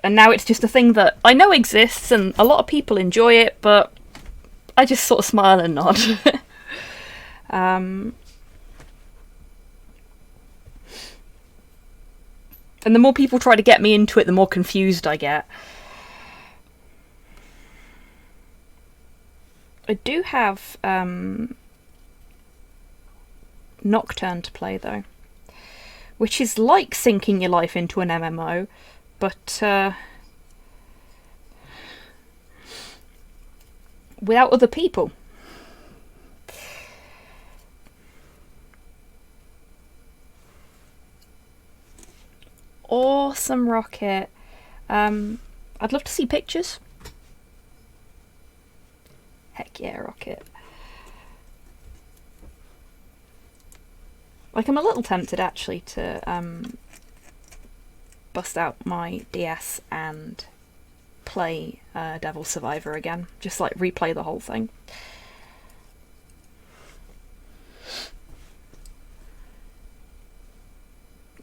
And now it's just a thing that I know exists and a lot of people enjoy it, but I just sort of smile and nod. And the more people try to get me into it, the more confused I get. I do have Nocturne to play, though, which is like sinking your life into an MMO, but without other people. Awesome rocket. I'd love to see pictures. Heck yeah, rocket. Like, I'm a little tempted actually to bust out my DS and play Devil Survivor again. Just like replay the whole thing.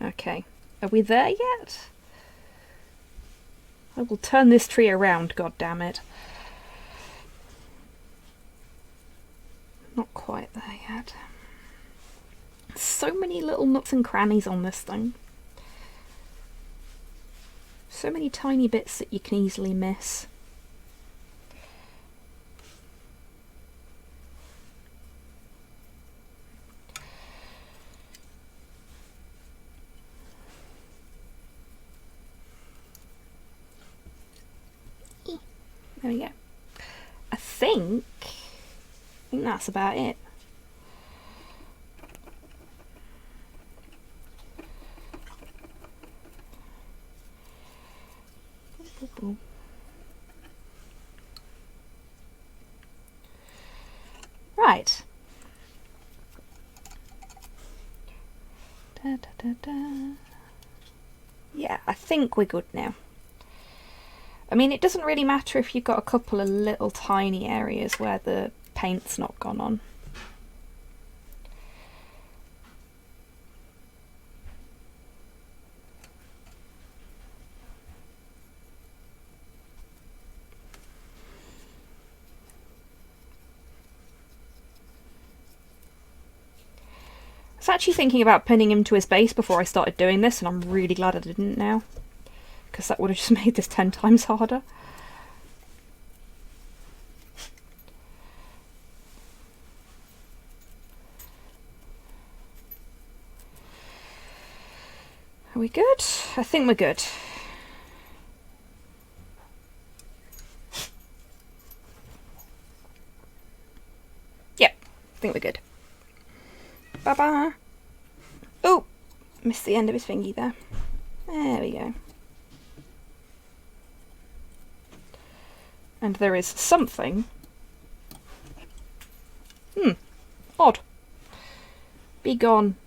Okay. Are we there yet? I will turn this tree around, god damn it. Not quite there yet. So many little nooks and crannies on this thing. So many tiny bits that you can easily miss. There we go. I think that's about it. Right. Da, da, da, da. Yeah, I think we're good now. I mean, it doesn't really matter if you've got a couple of little tiny areas where the paint's not gone on. I was actually thinking about pinning him to his base before I started doing this, and I'm really glad I didn't now, because that would have just made this 10 times harder. Are we good? I think we're good. Yep, I think we're good. Bye-bye. Oh, missed the end of his thingy there. There we go. And there is something. Odd. Be gone.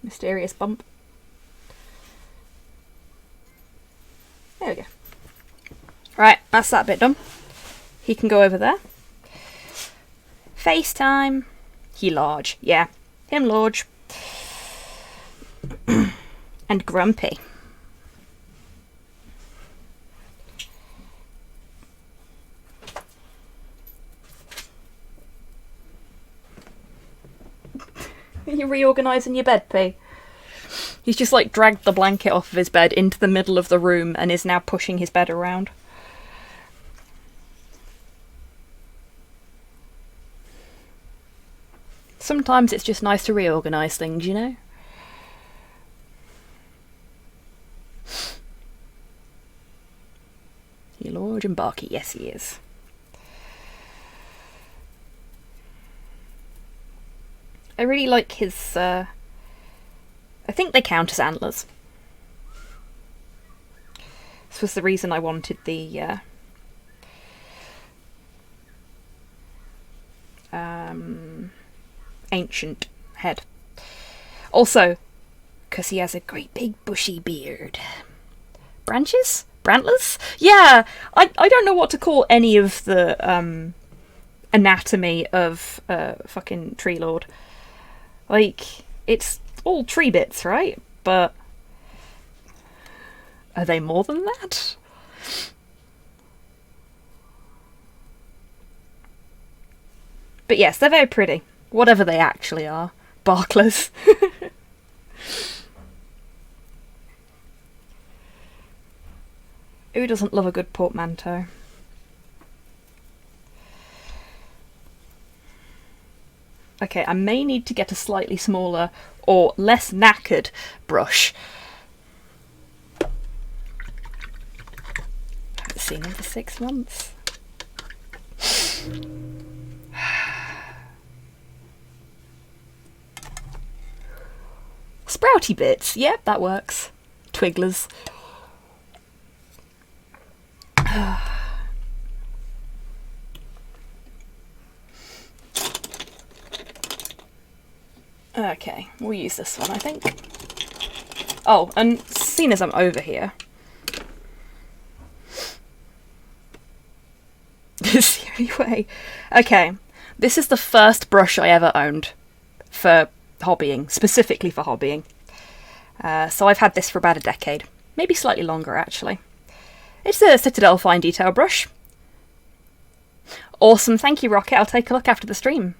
Mysterious bump. There we go. Right, that's that bit done. He can go over there. FaceTime. He large. Yeah, him large. And grumpy. Are you reorganising your bed, P? He's just like dragged the blanket off of his bed into the middle of the room and is now pushing his bed around. Sometimes it's just nice to reorganise things, you know? He's large and barky, yes he is. I really like his, I think they count as antlers. This was the reason I wanted the, ancient head. Also, because he has a great big bushy beard. Branches? Brantlers? Yeah! I don't know what to call any of the, anatomy of, fucking Tree Lord. Like, it's all tree bits, right? But are they more than that? But yes, they're very pretty. Whatever they actually are. Barklers. Who doesn't love a good portmanteau? Okay, I may need to get a slightly smaller or less knackered brush. Haven't seen him for 6 months. Sprouty bits, yep, that works. Twigglers. Okay, we'll use this one, I think. Oh, and seeing as I'm over here... This is the only way. Okay, this is the first brush I ever owned for hobbying, specifically for hobbying. So I've had this for about a decade. Maybe slightly longer, actually. It's a Citadel Fine Detail brush. Awesome, thank you, Rocket. I'll take a look after the stream.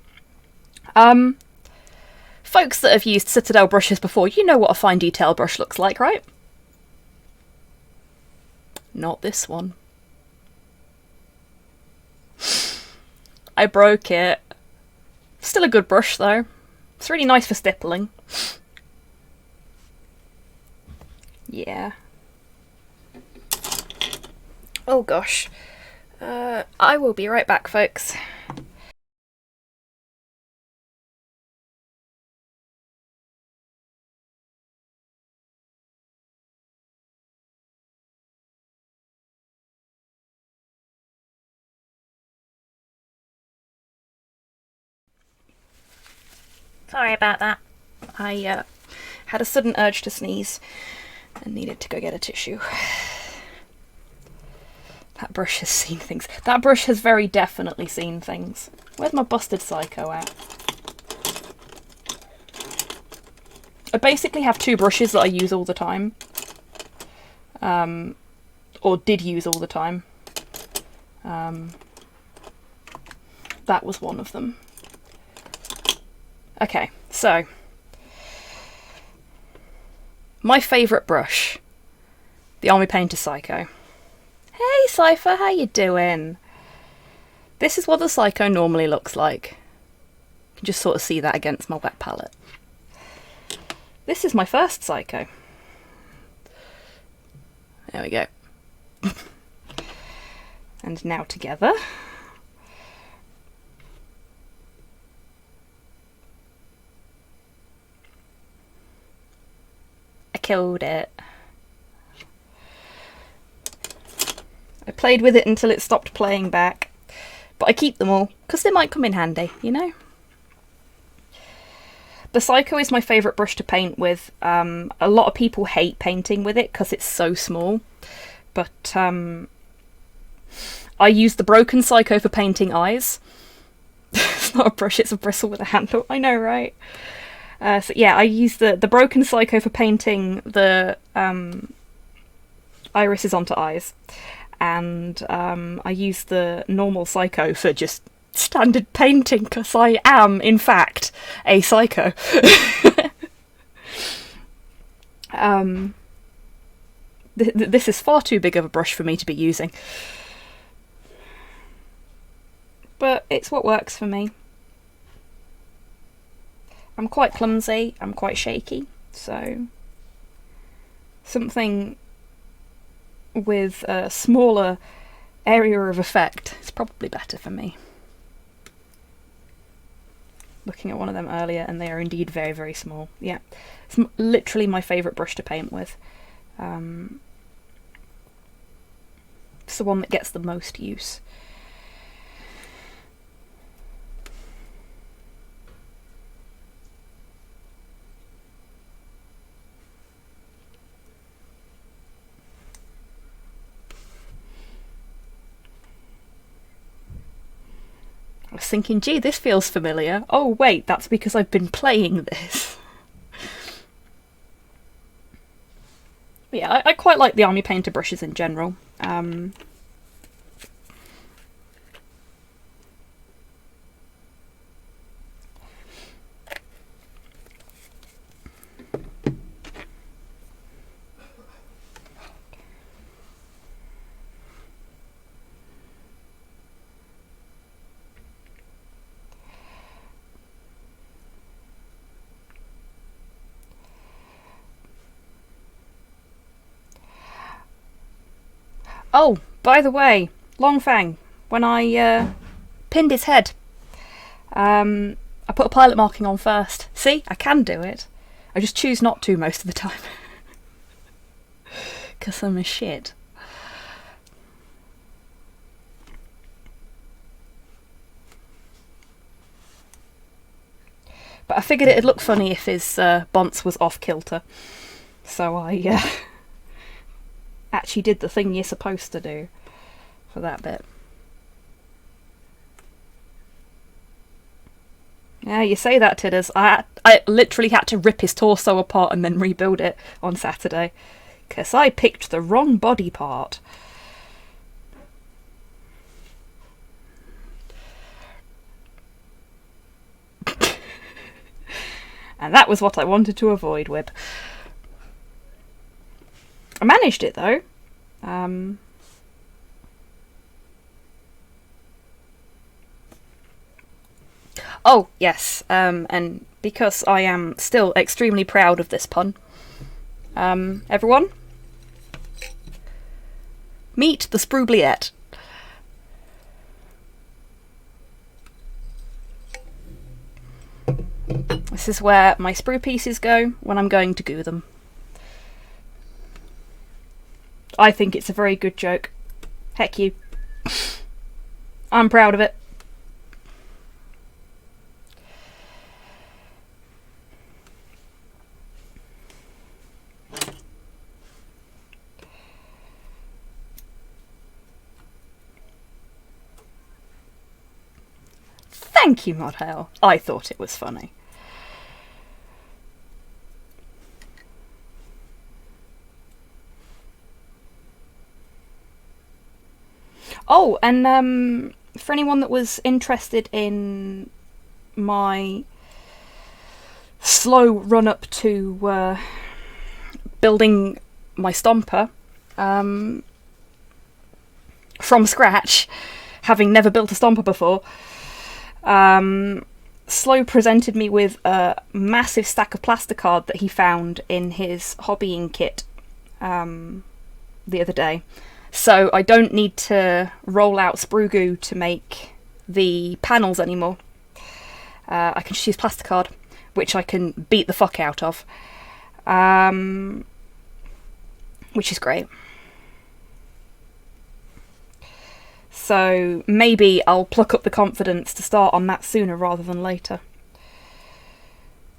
Folks that have used Citadel brushes before, you know what a fine detail brush looks like, right? Not this one. I broke it. Still a good brush, though. It's really nice for stippling. Yeah. Oh, gosh. I will be right back, folks. Sorry about that. I had a sudden urge to sneeze and needed to go get a tissue. That brush has seen things. That brush has very definitely seen things. Where's my busted psycho at? I basically have two brushes that I use all the time. Or did use all the time. That was one of them. Okay, so my favourite brush, the Army Painter Psycho. Hey Cypher, how you doing? This is what the Psycho normally looks like. You can just sort of see that against my wet palette. This is my first Psycho. There we go. And now together. I killed it. I played with it until it stopped playing back. But I keep them all, because they might come in handy, you know? The Psycho is my favourite brush to paint with. A lot of people hate painting with it because it's so small. But I use the Broken Psycho for painting eyes. It's not a brush, it's a bristle with a handle. I know, right? So yeah, I use the Broken Psycho for painting the irises onto eyes. And I use the normal Psycho for just standard painting, because I am, in fact, a psycho. This is far too big of a brush for me to be using. But it's what works for me. I'm quite clumsy, I'm quite shaky, so something with a smaller area of effect is probably better for me. Looking at one of them earlier, and they are indeed very, very small. Yeah, it's literally my favourite brush to paint with. It's the one that gets the most use. I was thinking, gee, this feels familiar. Oh wait, that's because I've been playing this. But yeah, I quite like the Army Painter brushes in general. Oh, by the way, Longfang, when I pinned his head, I put a pilot marking on first. See, I can do it. I just choose not to most of the time. Because I'm a shit. But I figured it'd look funny if his bonce was off kilter. So I actually did the thing you're supposed to do for that bit. Yeah, you say that, Tidders. I literally had to rip his torso apart and then rebuild it on Saturday. Because I picked the wrong body part. And that was what I wanted to avoid, Wib. I managed it though. Oh, yes, and because I am still extremely proud of this pun, everyone, meet the Sproubliette. This is where my sprue pieces go when I'm going to goo them. I think it's a very good joke. Heck you. I'm proud of it. Thank you, Modhale. I thought it was funny. Oh, and for anyone that was interested in my slow run up to building my stomper from scratch, having never built a stomper before, Slow presented me with a massive stack of plasticard that he found in his hobbying kit the other day. So I don't need to roll out sprue goo to make the panels anymore. I can just use plasticard, which I can beat the fuck out of. Which is great. So maybe I'll pluck up the confidence to start on that sooner rather than later.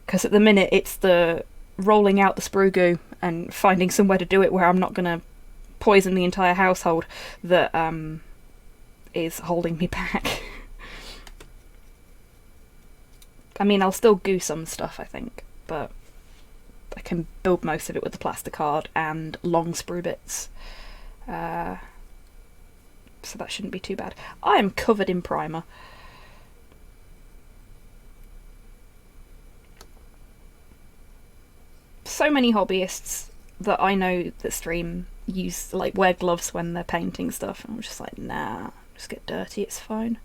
Because at the minute it's the rolling out the sprue goo and finding somewhere to do it where I'm not going to poison the entire household that is holding me back. I mean, I'll still goo some stuff, I think, but I can build most of it with the plasticard and long sprue bits. So that shouldn't be too bad. I am covered in primer. So many hobbyists that I know that stream wear gloves when they're painting stuff, and I'm just like, nah, just get dirty, it's fine.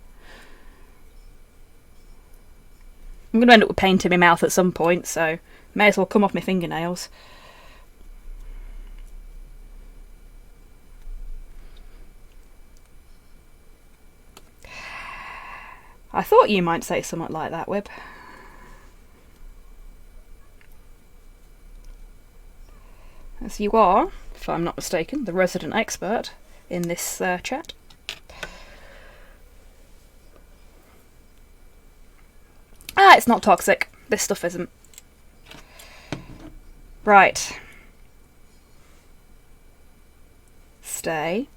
I'm going to end up with paint in my mouth at some point, so may as well come off my fingernails. I thought you might say something like that, Wib. As you are, if I'm not mistaken, the resident expert in this chat. Ah, it's not toxic. This stuff isn't. Right. Stay.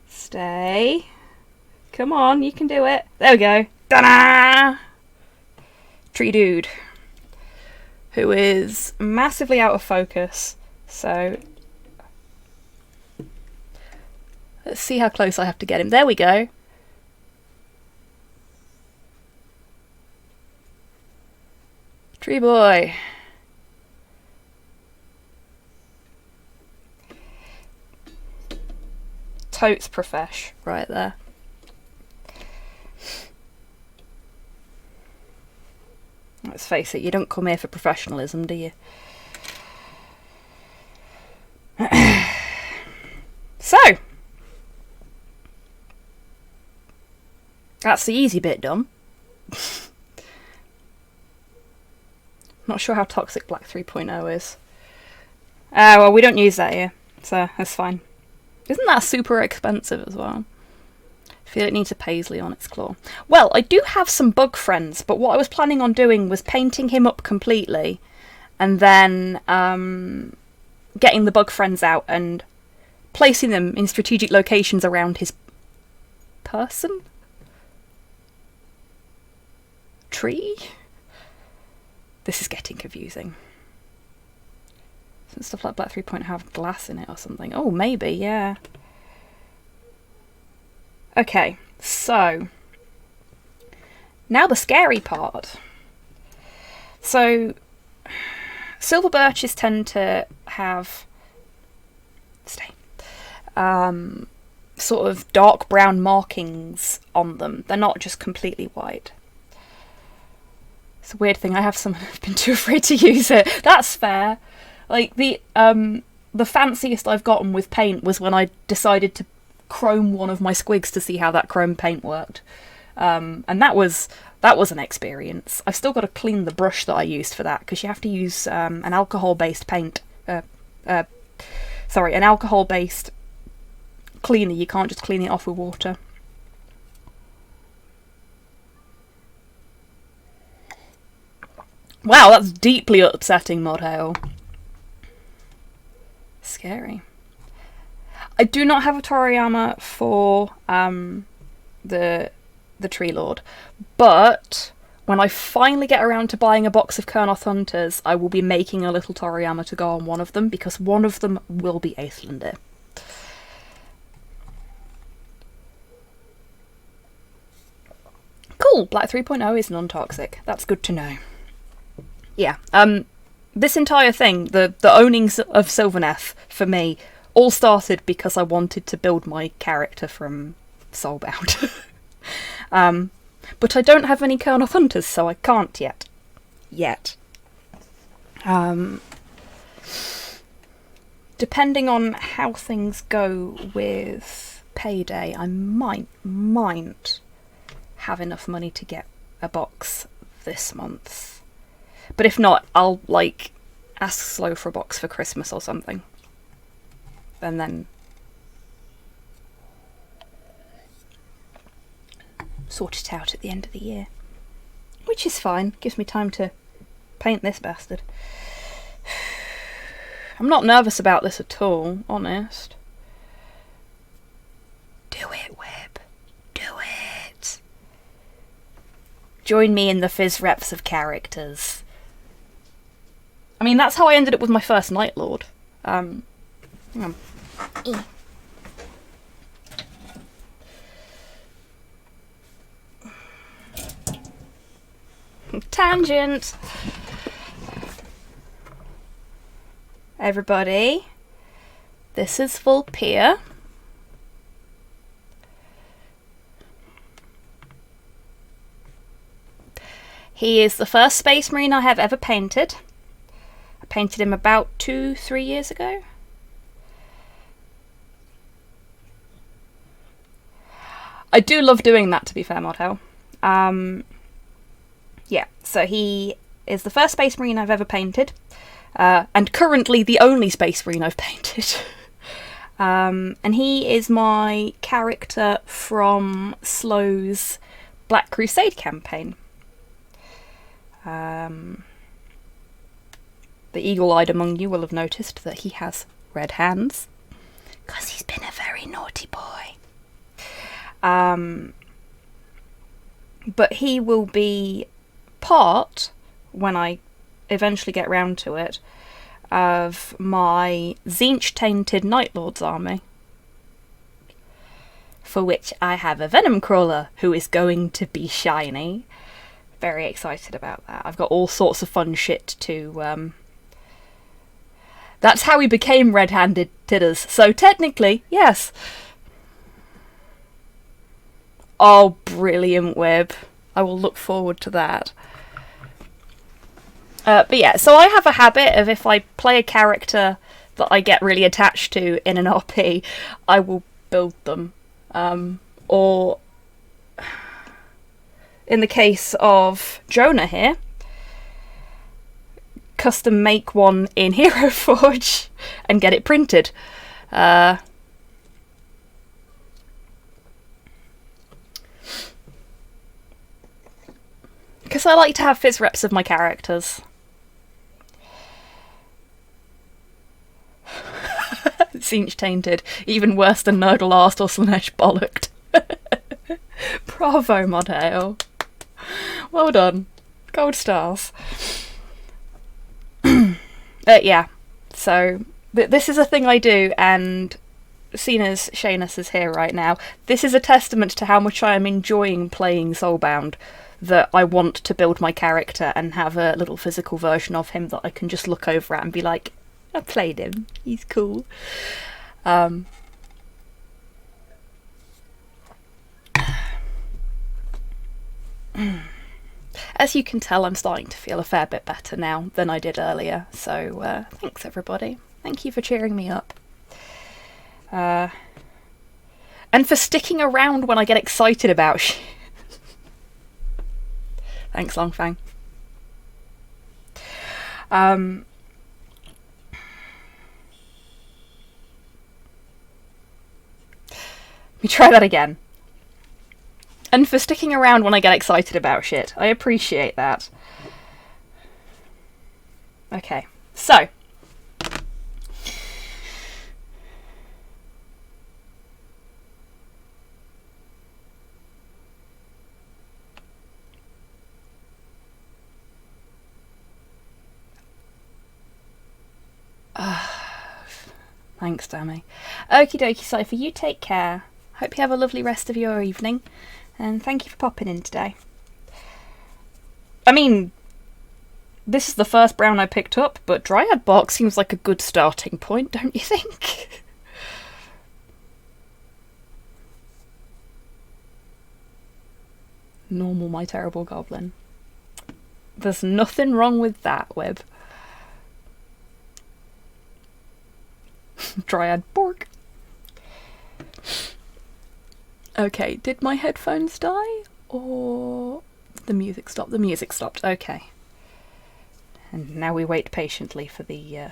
Stay. Come on, you can do it. There we go. Ta-da! Tree dude. Who is massively out of focus. So let's see how close I have to get him. There we go. Tree boy. Totes profesh right there. Let's face it, you don't come here for professionalism, do you? So, that's the easy bit done. Not sure how toxic Black 3.0 is. Well, we don't use that here, so that's fine. Isn't that super expensive as well? I feel it needs a paisley on its claw. Well, I do have some bug friends, but what I was planning on doing was painting him up completely and then getting the bug friends out and placing them in strategic locations around his person? Tree? This is getting confusing. Some stuff like Black 3.0 have glass in it or something. Oh, maybe, yeah. Okay, so now the scary part. So silver birches tend to have sort of dark brown markings on them. They're not just completely white. It's a weird thing. I have some I've been too afraid to use it. That's fair. Like the the fanciest I've gotten with paint was when I decided to chrome one of my squigs to see how that chrome paint worked. And that was an experience. I've still got to clean the brush that I used for that, because you have to use an alcohol-based paint. An alcohol-based cleaner. You can't just clean it off with water. Wow, that's deeply upsetting, Modhail. Scary. I do not have a Toriyama for the Tree Lord, but when I finally get around to buying a box of Kurnoth Hunters, I will be making a little Toriyama to go on one of them, because one of them will be Aethlander. Cool, Black 3.0 is non-toxic. That's good to know. Yeah, this entire thing, the owning of Sylvaneth, for me, all started because I wanted to build my character from Soulbound. But I don't have any Kurnoth Hunters, so I can't yet. Depending on how things go with payday, I might have enough money to get a box this month. But if not, I'll, ask Slow for a box for Christmas or something. And then sort it out at the end of the year. Which is fine. Gives me time to paint this bastard. I'm not nervous about this at all, honest. Do it, Web. Do it. Join me in the fizz reps of characters. I mean, that's how I ended up with my first Night Lord. Hang on. Tangent! Everybody, this is Vulpia. He is the first Space Marine I have ever painted. I painted him about 2-3 years ago. I do love doing that, to be fair, Modhail. Yeah, so he is the first Space Marine I've ever painted, and currently the only Space Marine I've painted. And he is my character from Slow's Black Crusade campaign. The eagle-eyed among you will have noticed that he has red hands, because he's been a very naughty boy. But he will be part, when I eventually get round to it, of my Tzinch-tainted Night Lord's army, for which I have a Venom Crawler who is going to be shiny. Very excited about that. I've got all sorts of fun shit to... That's how he became red-handed titters, so technically, yes. Oh, brilliant, Web. I will look forward to that. But yeah, so I have a habit of, if I play a character that I get really attached to in an RP, I will build them. Or, in the case of Jonah here, custom make one in Hero Forge and get it printed. Because I like to have fizz reps of my characters. Tzinch tainted. Even worse than Nurgle arsed or Slanesh bollocked. Bravo, Modhail. Well done. Gold stars. Yeah, so this is a thing I do, and seeing as Shanus is here right now, this is a testament to how much I am enjoying playing Soulbound, that I want to build my character and have a little physical version of him that I can just look over at and be like, I played him, he's cool. As you can tell, I'm starting to feel a fair bit better now than I did earlier, so thanks everybody. Thank you for cheering me up. And for sticking around when I get excited about shit. Thanks, Longfang. Let me try that again. And for sticking around when I get excited about shit. I appreciate that. Okay, so. Thanks, Dammy. Okie dokie, Cypher, you take care. Hope you have a lovely rest of your evening. And thank you for popping in today. I mean, this is the first brown I picked up, but Dryad Bark seems like a good starting point, don't you think? Normal, my terrible goblin. There's nothing wrong with that, Web. Dryad Bork. Okay, did my headphones die? Or did the music stop? The music stopped, okay. And now we wait patiently for the,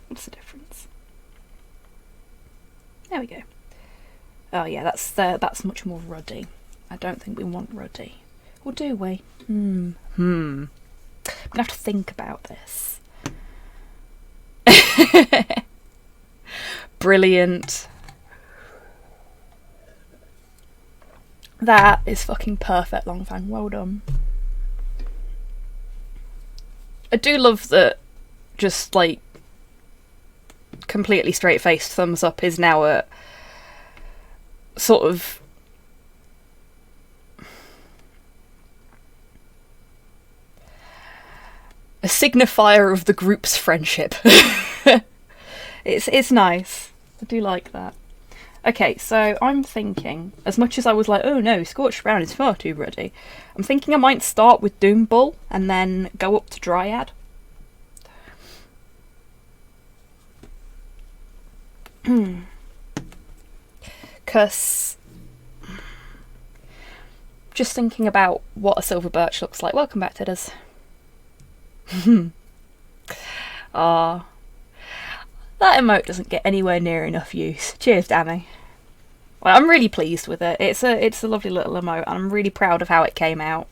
what's the difference? There we go. Oh yeah, that's much more ruddy. I don't think we want ruddy. Or do we? I'm gonna have to think about this. Brilliant. That is fucking perfect, Longfang. Well done. I do love that just, like, completely straight-faced thumbs up is now a sort of a signifier of the group's friendship. It's nice. I do like that. Okay, so I'm thinking, as much as I was like, oh no, Scorched Brown is far too ruddy, I'm thinking I might start with Doom Bull and then go up to Dryad. Because just thinking about what a silver birch looks like. Welcome back, Tidders. Ah. That emote doesn't get anywhere near enough use. Cheers, Dammy. Well, I'm really pleased with it. It's a lovely little emote, and I'm really proud of how it came out.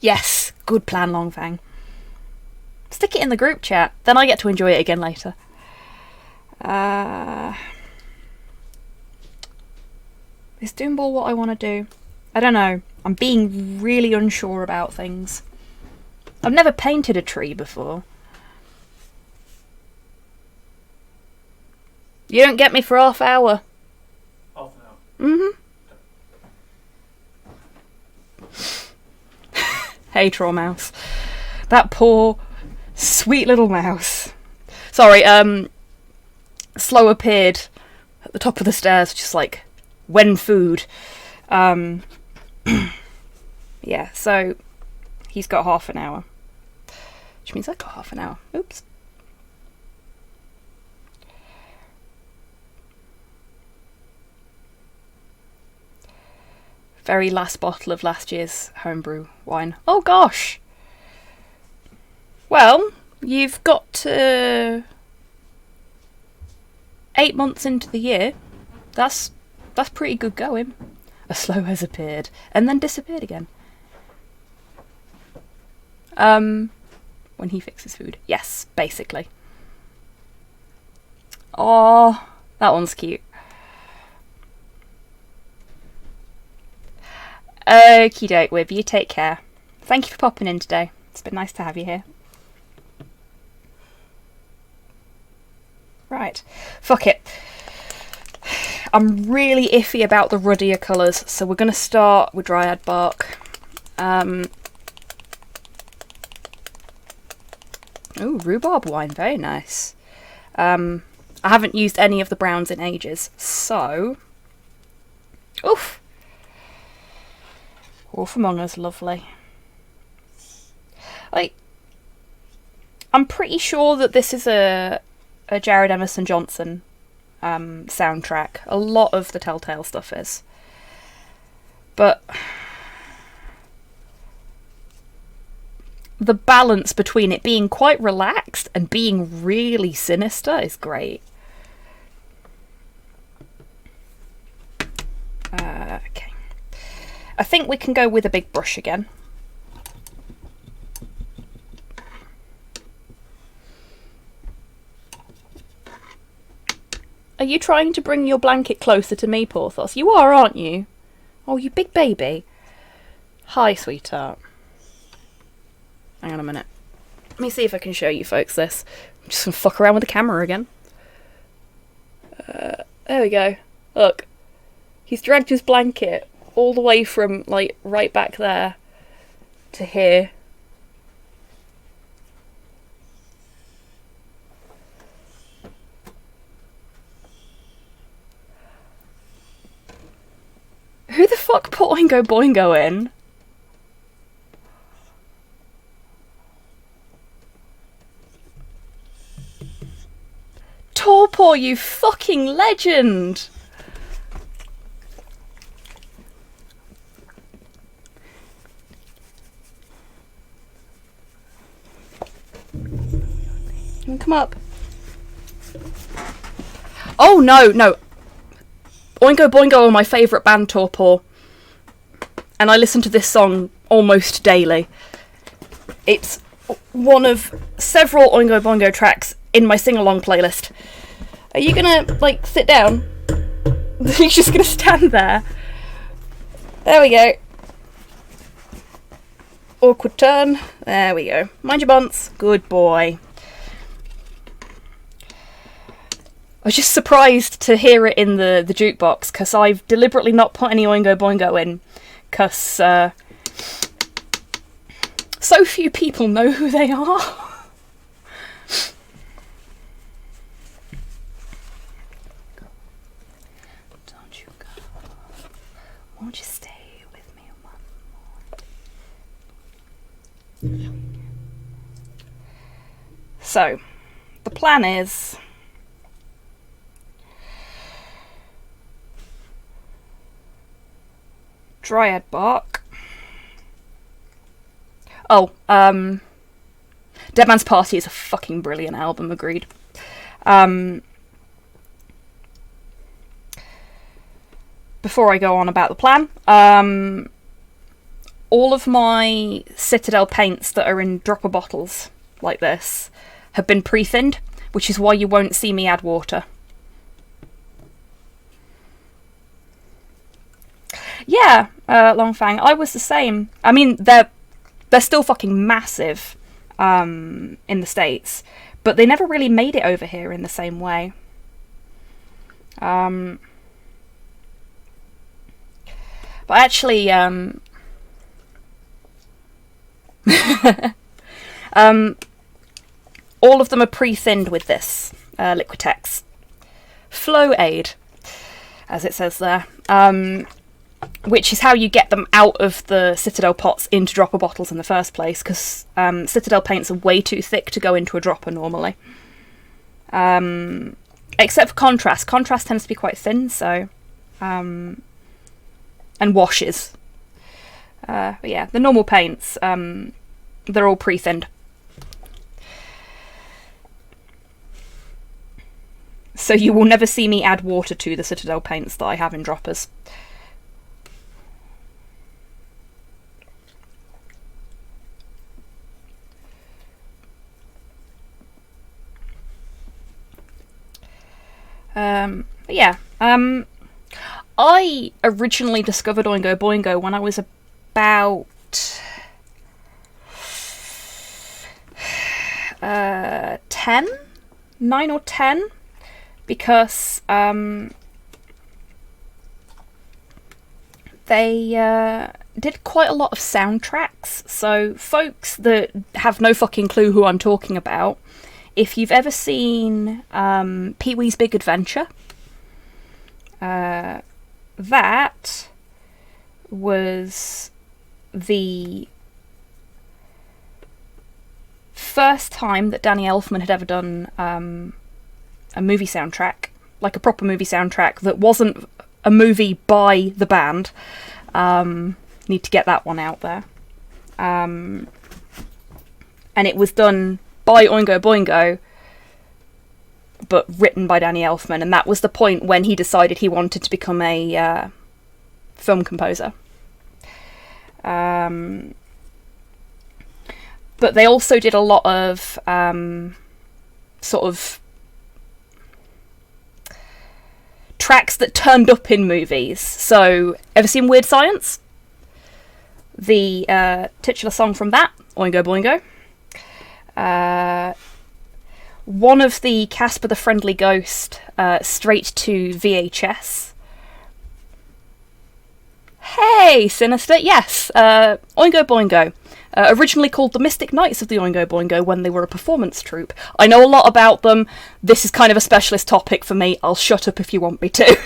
Yes, good plan, Longfang. Stick it in the group chat, then I get to enjoy it again later. Is Doomball what I want to do? I don't know. I'm being really unsure about things. I've never painted a tree before. You don't get me for half hour. Half an hour. Hey, Troll Mouse. That poor, sweet little mouse. Sorry, Slow appeared at the top of the stairs, just like, when food. Yeah, so he's got half an hour. Which means I've got half an hour. Oops. Very last bottle of last year's homebrew wine. Oh gosh! Well, you've got 8 months into the year. That's pretty good going. A slow has appeared and then disappeared again. When he fixes food. Yes, basically. Oh, that one's cute. Okie doke, Wib, you take care. Thank you for popping in today. It's been nice to have you here. Right. Fuck it. I'm really iffy about the ruddier colours, so we're going to start with Dryad Bark. Ooh, rhubarb wine, very nice. I haven't used any of the browns in ages, so... Oof! Wolf Among Us, lovely. I'm pretty sure that this is a Jared Emerson Johnson soundtrack. A lot of the Telltale stuff is. But the balance between it being quite relaxed and being really sinister is great. Okay. I think we can go with a big brush again. Are you trying to bring your blanket closer to me, Porthos? You are, aren't you? Oh, you big baby. Hi, sweetheart. Hang on a minute. Let me see if I can show you folks this. I'm just going to fuck around with the camera again. There we go. Look. He's dragged his blanket all the way from, like, right back there to here. Who the fuck put Oingo Boingo in? Torpor, you fucking legend! Come up. Oh no, no. Oingo Boingo are my favourite band, Torpor. And I listen to this song almost daily. It's one of several Oingo Boingo tracks in my sing-along playlist. Are you gonna, like, sit down? You're just gonna stand there. There we go. Awkward turn. There we go. Mind your bunts. Good boy. I was just surprised to hear it in the jukebox, because I've deliberately not put any Oingo Boingo in, because so few people know who they are. Don't you go. Won't you stay with me one more? So, the plan is... Dryad bark. Oh, Dead Man's Party is a fucking brilliant album, agreed. Before I go on about the plan, all of my Citadel paints that are in dropper bottles like this have been pre-thinned, which is why you won't see me add water. Yeah, Longfang, I was the same. I mean, they're still fucking massive in the States, but they never really made it over here in the same way. But actually, all of them are pre-thinned with this Liquitex Flow Aid, as it says there. Which is how you get them out of the Citadel pots into dropper bottles in the first place, because Citadel paints are way too thick to go into a dropper normally. Except for Contrast. Contrast tends to be quite thin, so... and washes. But yeah, the normal paints, they're all pre-thinned. So you will never see me add water to the Citadel paints that I have in droppers. But yeah, I originally discovered Oingo Boingo when I was about 9 or 10, because they did quite a lot of soundtracks. So folks that have no fucking clue who I'm talking about, if you've ever seen Pee-wee's Big Adventure, that was the first time that Danny Elfman had ever done a movie soundtrack, like a proper movie soundtrack that wasn't a movie by the band. Need to get that one out there. And it was done by Oingo Boingo, but written by Danny Elfman, and that was the point when he decided he wanted to become a film composer. But they also did a lot of sort of tracks that turned up in movies. So, ever seen Weird Science? The titular song from that, Oingo Boingo. One of the Casper the Friendly Ghost straight to VHS. Hey, Sinister, yes, Oingo Boingo. Originally called the Mystic Knights of the Oingo Boingo when they were a performance troupe. I know a lot about them. This is kind of a specialist topic for me. I'll shut up if you want me to.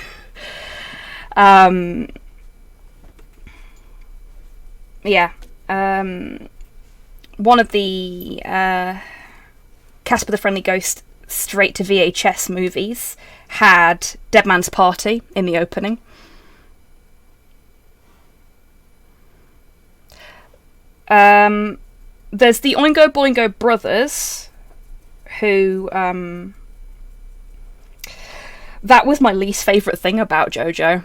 Yeah. One of the Casper the Friendly Ghost straight to VHS movies had Dead Man's Party in the opening. There's the Oingo Boingo brothers, who that was my least favourite thing about JoJo.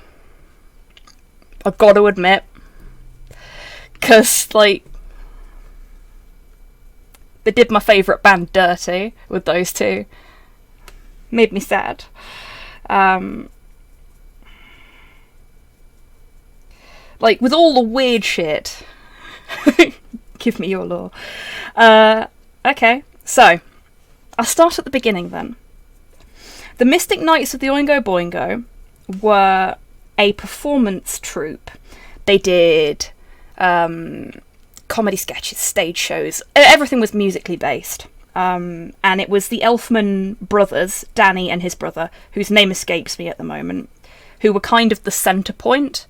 I've got to admit. 'Cause, like, they did my favourite band dirty with those two. Made me sad. Like, with all the weird shit. Give me your lore. Okay, so, I'll start at the beginning then. The Mystic Knights of the Oingo Boingo were a performance troupe. They did comedy sketches, stage shows. Everything was musically based. And it was the Elfman brothers, Danny and his brother, whose name escapes me at the moment, who were kind of the centre point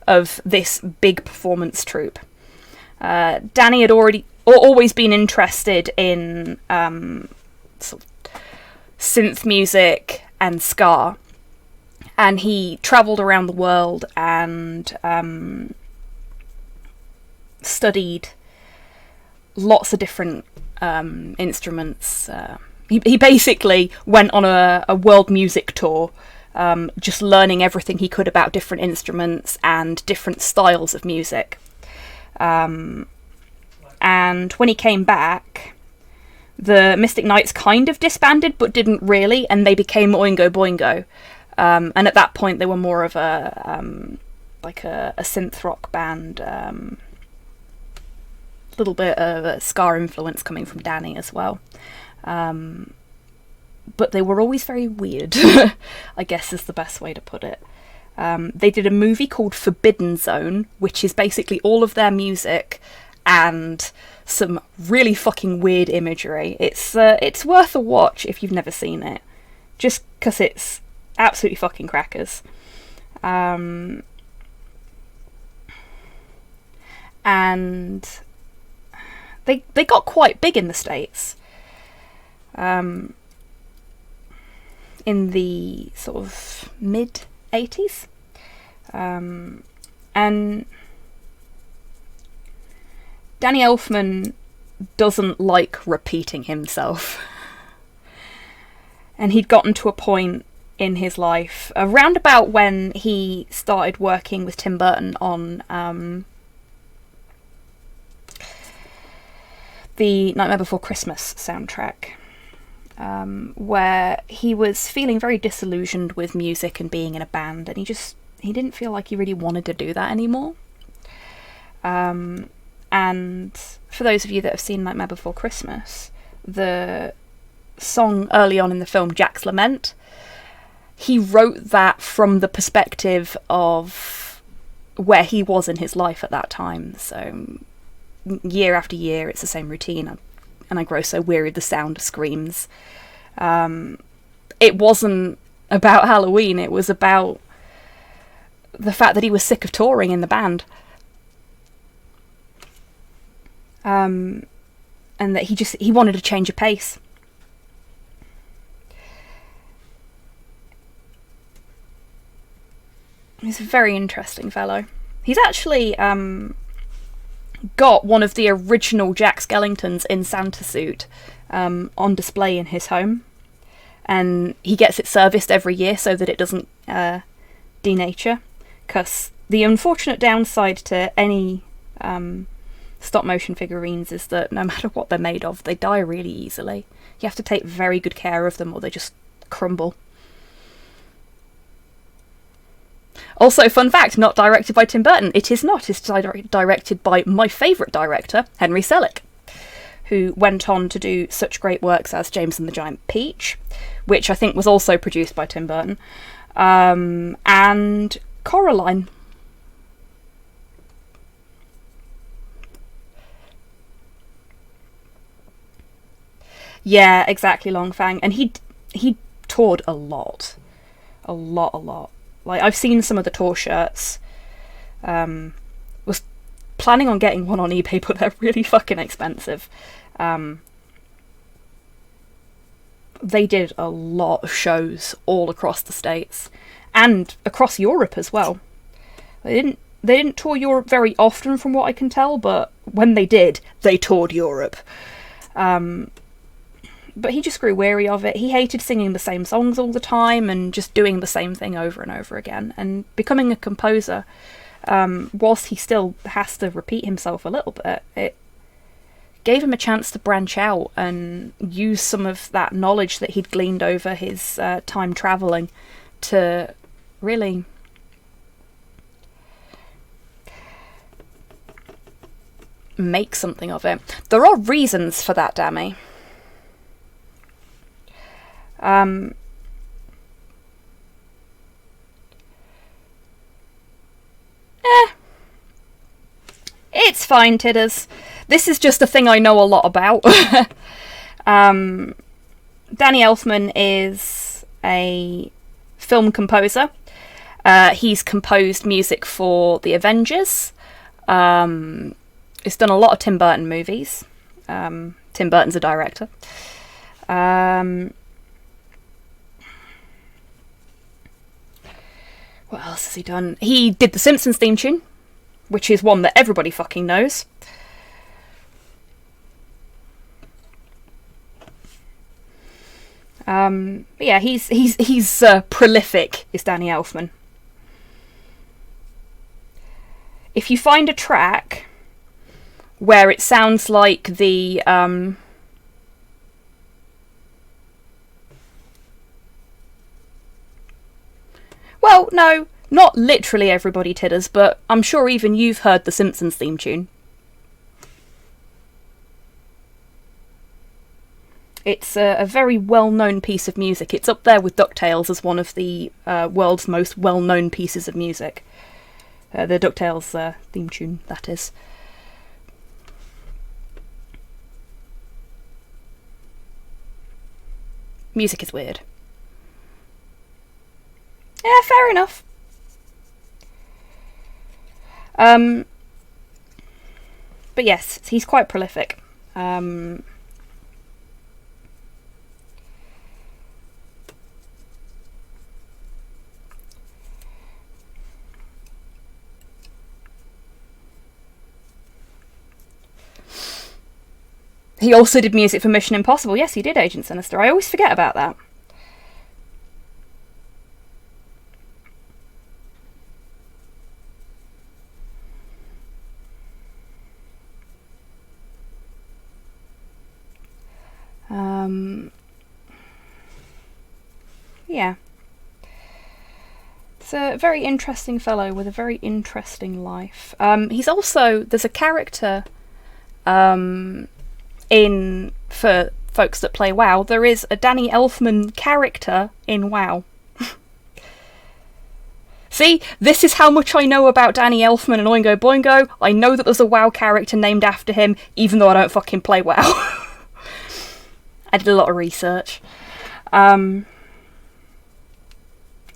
of this big performance troupe. Danny had always been interested in sort of synth music and ska, and he travelled around the world and studied lots of different instruments. He basically went on a world music tour, just learning everything he could about different instruments and different styles of music. And when he came back, the Mystic Knights kind of disbanded, but didn't really, and they became Oingo Boingo. And at that point, they were more of a synth rock band. Little bit of a ska influence coming from Danny as well. But they were always very weird, I guess is the best way to put it. They did a movie called Forbidden Zone, which is basically all of their music and some really fucking weird imagery. It's worth a watch if you've never seen it, just because it's absolutely fucking crackers. And they got quite big in the States. In the sort of mid-80s. And Danny Elfman doesn't like repeating himself. And he'd gotten to a point in his life, around about when he started working with Tim Burton on the Nightmare Before Christmas soundtrack, where he was feeling very disillusioned with music and being in a band, and he didn't feel like he really wanted to do that anymore. And for those of you that have seen Nightmare Before Christmas, the song early on in the film, Jack's Lament, he wrote that from the perspective of where he was in his life at that time. So year after year, it's the same routine, and I grow so weary of the sound of screams. It wasn't about Halloween, it was about the fact that he was sick of touring in the band. and that he wanted a change of pace. He's a very interesting fellow. He's actually got one of the original Jack Skellingtons in Santa suit on display in his home, and he gets it serviced every year so that it doesn't denature, because the unfortunate downside to any stop motion figurines is that no matter what they're made of, they die really easily. You have to take very good care of them or they just crumble. Also, fun fact, not directed by Tim Burton. It is not. It's directed by my favourite director, Henry Selick, who went on to do such great works as James and the Giant Peach, which I think was also produced by Tim Burton, and Coraline. Yeah, exactly, Long Fang. And he toured a lot. A lot. Like, I've seen some of the tour shirts. Was planning on getting one on eBay, but they're really fucking expensive. They did a lot of shows all across the States. And across Europe as well. They didn't tour Europe very often from what I can tell, but when they did, they toured Europe. But he just grew weary of it. He hated singing the same songs all the time and just doing the same thing over and over again. And becoming a composer, whilst he still has to repeat himself a little bit, it gave him a chance to branch out and use some of that knowledge that he'd gleaned over his time travelling to really make something of it. There are reasons for that, Dammy. It's fine, Tidders. This is just a thing I know a lot about. Danny Elfman is a film composer. He's composed music for The Avengers. He's done a lot of Tim Burton movies. Tim Burton's a director. What else has he done? He did the Simpsons theme tune, which is one that everybody fucking knows. But yeah, he's prolific, is Danny Elfman. If you find a track where it sounds like the well, no, not literally everybody, Tidders, but I'm sure even you've heard the Simpsons theme tune. It's a very well-known piece of music. It's up there with DuckTales as one of the world's most well-known pieces of music. The DuckTales theme tune, that is. Music is weird. Yeah, fair enough. But yes, he's quite prolific. He also did music for Mission Impossible. Yes, he did, Agent Sinister. I always forget about that. Yeah. It's a very interesting fellow with a very interesting life. He's also... There's a character in... For folks that play WoW, there is a Danny Elfman character in WoW. See, this is how much I know about Danny Elfman and Oingo Boingo. I know that there's a WoW character named after him, even though I don't fucking play WoW. I did a lot of research.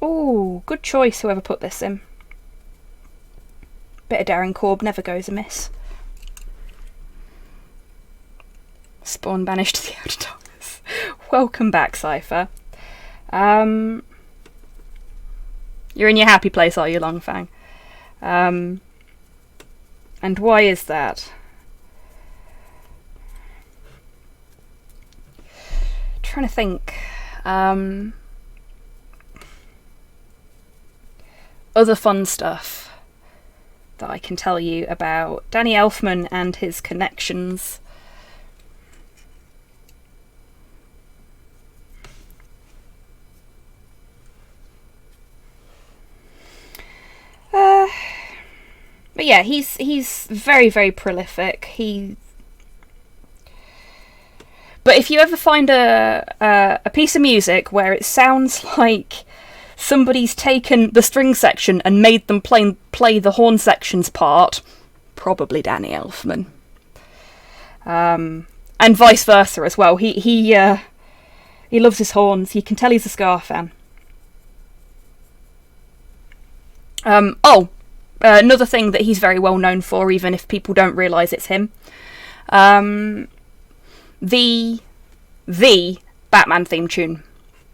Ooh, good choice, whoever put this in. Bit of Darren Korb never goes amiss. Spawn banished to the outer darkness. Welcome back, Cypher. You're in your happy place, are you, Longfang? And why is that? Trying to think. Other fun stuff that I can tell you about Danny Elfman and his connections. But yeah, he's very, very prolific. But if you ever find a piece of music where it sounds like somebody's taken the string section and made them play the horn sections part, probably Danny Elfman. And vice versa as well. He loves his horns. You can tell he's a Scar fan. Another thing that he's very well known for, even if people don't realise it's him. The Batman theme tune.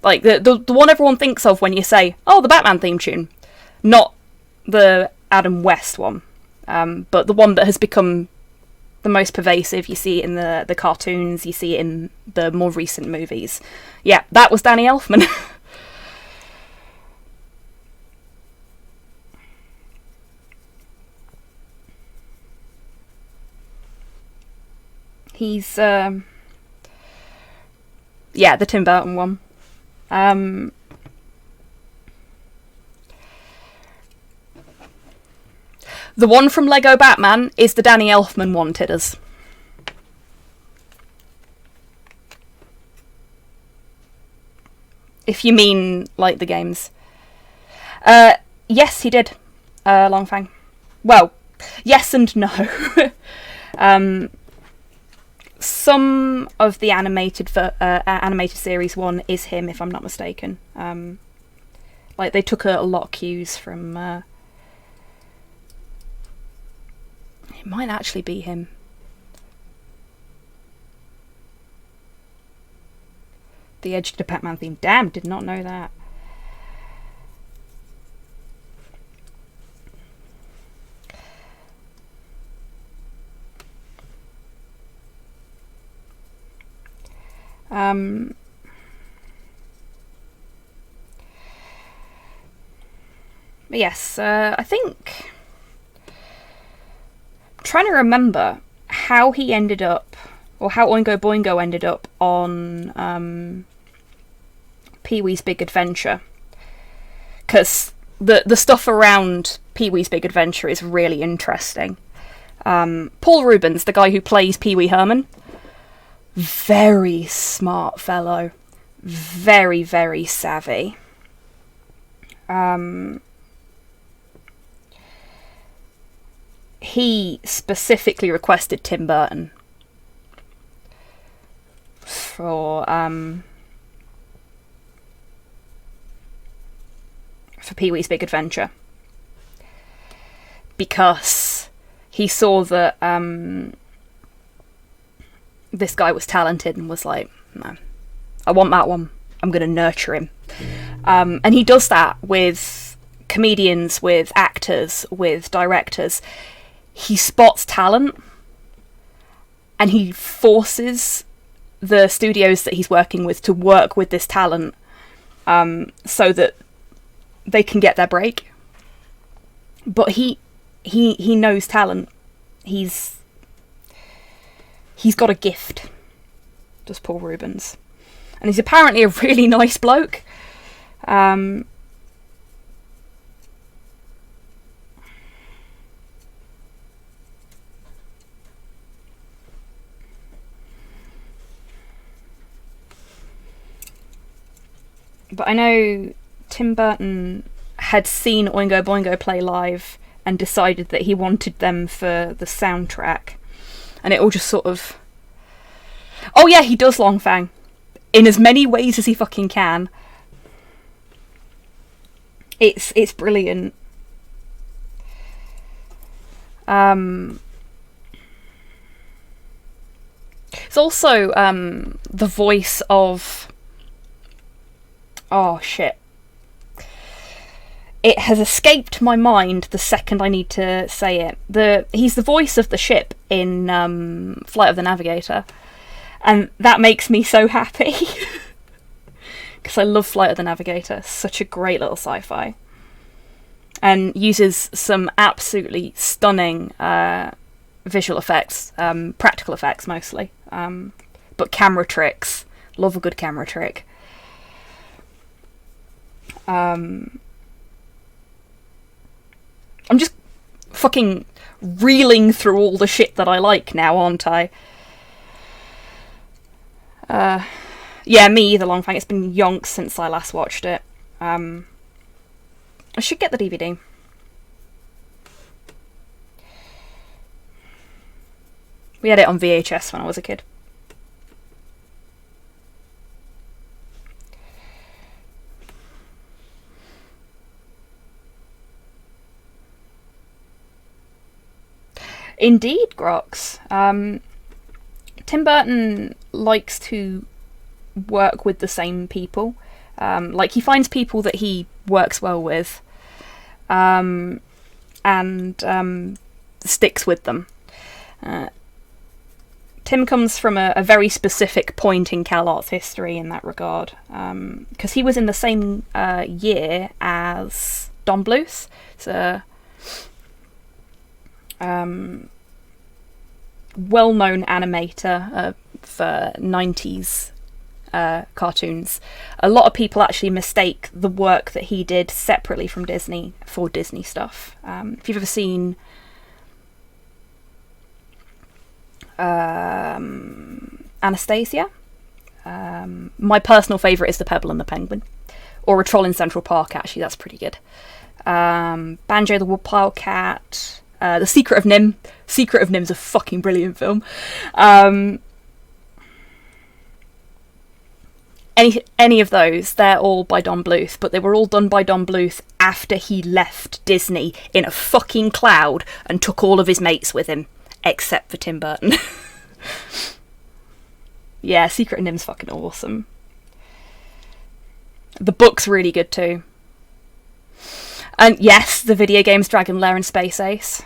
Like, the one everyone thinks of when you say, oh, the Batman theme tune. Not the Adam West one. But the one that has become the most pervasive. You see it in the cartoons, you see it in the more recent movies. Yeah, that was Danny Elfman. He's, the Tim Burton one. The one from Lego Batman is the Danny Elfman one, Tidders. If you mean, like, the games. Yes, he did. Longfang. Well, yes and no. Some of the animated series one is him, if I'm not mistaken. Like, they took a lot of cues from... it might actually be him. The Edge to the Batman theme. Damn, did not know that. But yes, I think... I'm trying to remember how he ended up, or how Oingo Boingo ended up on Pee-wee's Big Adventure. Because the stuff around Pee-wee's Big Adventure is really interesting. Paul Rubens, the guy who plays Pee-wee Herman, very smart fellow. Very, very savvy. He specifically requested Tim Burton for Pee-wee's Big Adventure, because he saw that this guy was talented and was like, no, I want that one. I'm going to nurture him. And he does that with comedians, with actors, with directors. He spots talent and he forces the studios that he's working with to work with this talent so that they can get their break. But he knows talent. He's got a gift, does Paul Rubens. And he's apparently a really nice bloke. But I know Tim Burton had seen Oingo Boingo play live and decided that he wanted them for the soundtrack. And it all just sort of... Oh yeah, he does Longfang. In as many ways as he fucking can. It's brilliant. It's also the voice of... Oh, shit. It has escaped my mind the second I need to say it. He's the voice of the ship in Flight of the Navigator. And that makes me so happy. Because I love Flight of the Navigator. Such a great little sci-fi. And uses some absolutely stunning visual effects. Practical effects, mostly. But camera tricks. Love a good camera trick. I'm just fucking reeling through all the shit that I like now, aren't I? Yeah, me either, Longfang. It's been yonks since I last watched it. I should get the DVD. We had it on VHS when I was a kid. Indeed, Grox. Tim Burton likes to work with the same people. Like, he finds people that he works well with, and sticks with them. Tim comes from a very specific point in CalArts history in that regard, because he was in the same year as Don Bluth. So, well-known animator for 90s cartoons. A lot of people actually mistake the work that he did separately from Disney for Disney stuff. If you've ever seen Anastasia, my personal favourite is The Pebble and the Penguin, or A Troll in Central Park. Actually, that's pretty good. Banjo the Woodpile Cat, The Secret of Nim. Secret of Nim's a fucking brilliant film. Any of those, they're all by Don Bluth, but they were all done by Don Bluth after he left Disney in a fucking cloud and took all of his mates with him, except for Tim Burton. Yeah, Secret of Nim's fucking awesome. The book's really good too. And yes, the video games Dragon Lair and Space Ace.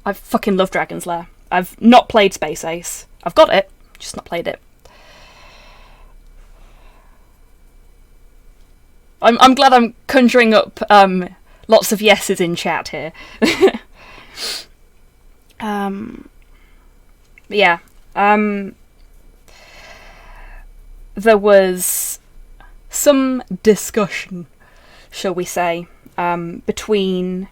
I fucking love Dragon's Lair. I've not played Space Ace. I've got it, just not played it. I'm glad I'm conjuring up lots of yeses in chat here. Yeah. There was some discussion, shall we say, between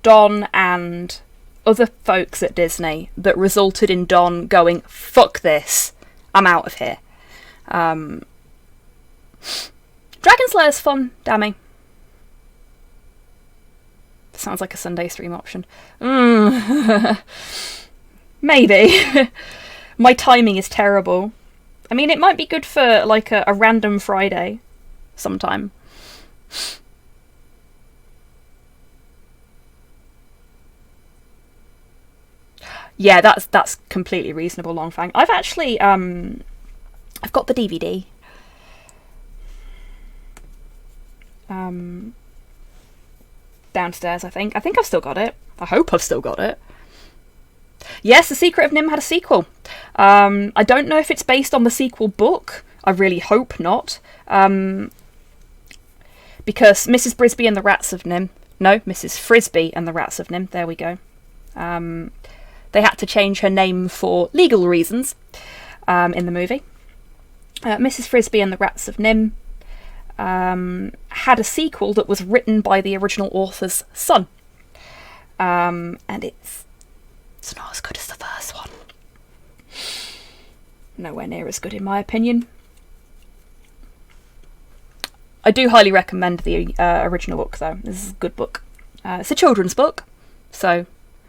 Don and other folks at Disney that resulted in Don going, fuck this, I'm out of here. Dragon Slayer's fun, dammy. Sounds like a Sunday stream option. Maybe. My timing is terrible. I mean, it might be good for, like, a random Friday sometime. Yeah, that's completely reasonable, Longfang. I've actually, I've got the DVD. Downstairs, I think. I think I've still got it. I hope I've still got it. Yes, The Secret of Nim had a sequel. I don't know if it's based on the sequel book. I really hope not. Because Mrs. Brisby and the Rats of Nim... No, Mrs. Frisby and the Rats of Nim. There we go. They had to change her name for legal reasons in the movie. Mrs. Frisby and the Rats of Nim had a sequel that was written by the original author's son. And it's not as good as the first one. Nowhere near as good, in my opinion. I do highly recommend the original book, though. This is a good book. It's a children's book, so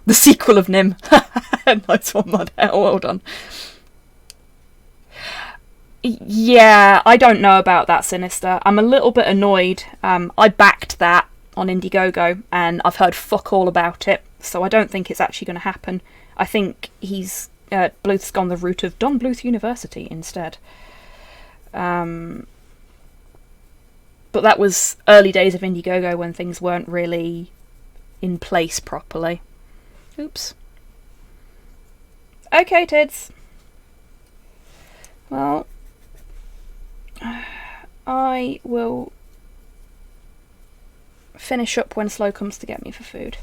the sequel of Nim. Nice one, Mud. Well done. Yeah, I don't know about that, Sinister. I'm a little bit annoyed. I backed that on Indiegogo, and I've heard fuck all about it, so I don't think it's actually going to happen. I think he's Bluth's gone the route of Don Bluth University instead. But that was early days of Indiegogo when things weren't really in place properly. Oops. Okay, Tids. Well, I will finish up when Slow comes to get me for food,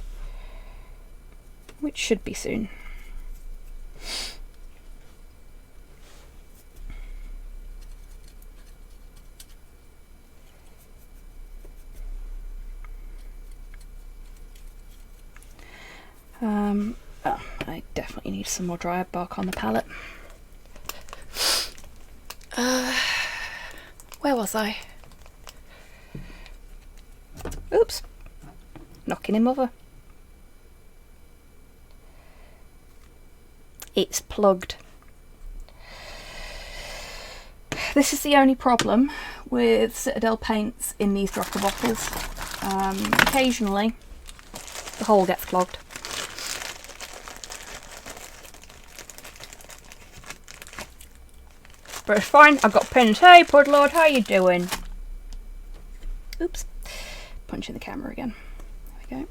which should be soon. I definitely need some more dry bark on the palette. Where was I? Oops. Knocking him over. It's plugged. This is the only problem with Citadel paints in these dropper bottles. Occasionally the hole gets clogged. But it's fine, I've got pins. Hey Pudlord, how you doing? Oops. Punching the camera again. There we go.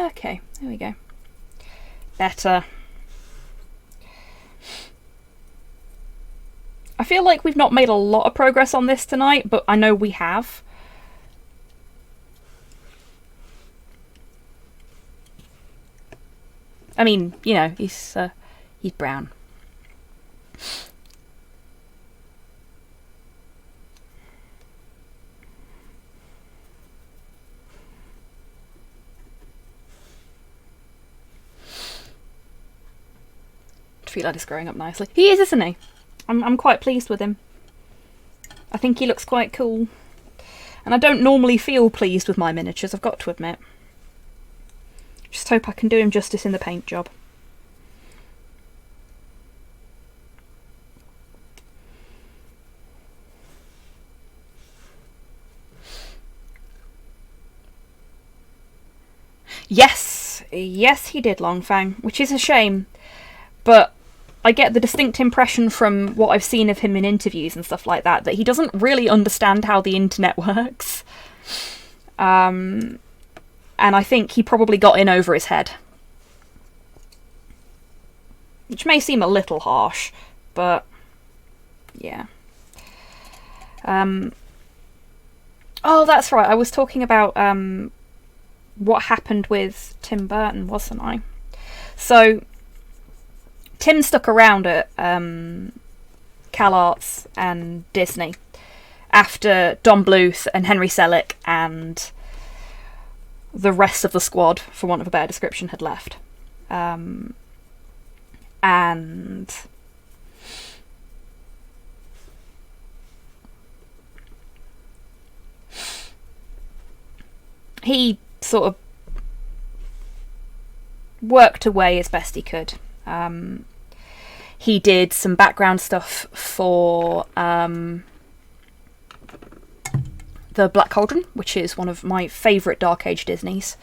Okay, there we go. Better. I feel like we've not made a lot of progress on this tonight, but I know we have. I mean, you know, he's brown. I feel like he's growing up nicely. He is, isn't he? I'm quite pleased with him. I think he looks quite cool. And I don't normally feel pleased with my miniatures, I've got to admit. Just hope I can do him justice in the paint job. Yes! Yes, he did, Longfang, which is a shame. But I get the distinct impression from what I've seen of him in interviews and stuff like that he doesn't really understand how the internet works. And I think he probably got in over his head. Which may seem a little harsh, but yeah. Oh, that's right, I was talking about what happened with Tim Burton, wasn't I? So Tim stuck around at CalArts and Disney after Don Bluth and Henry Selick and the rest of the squad, for want of a better description, had left. And he sort of worked away as best he could. He did some background stuff for the Black Cauldron, which is one of my favourite Dark Age Disneys.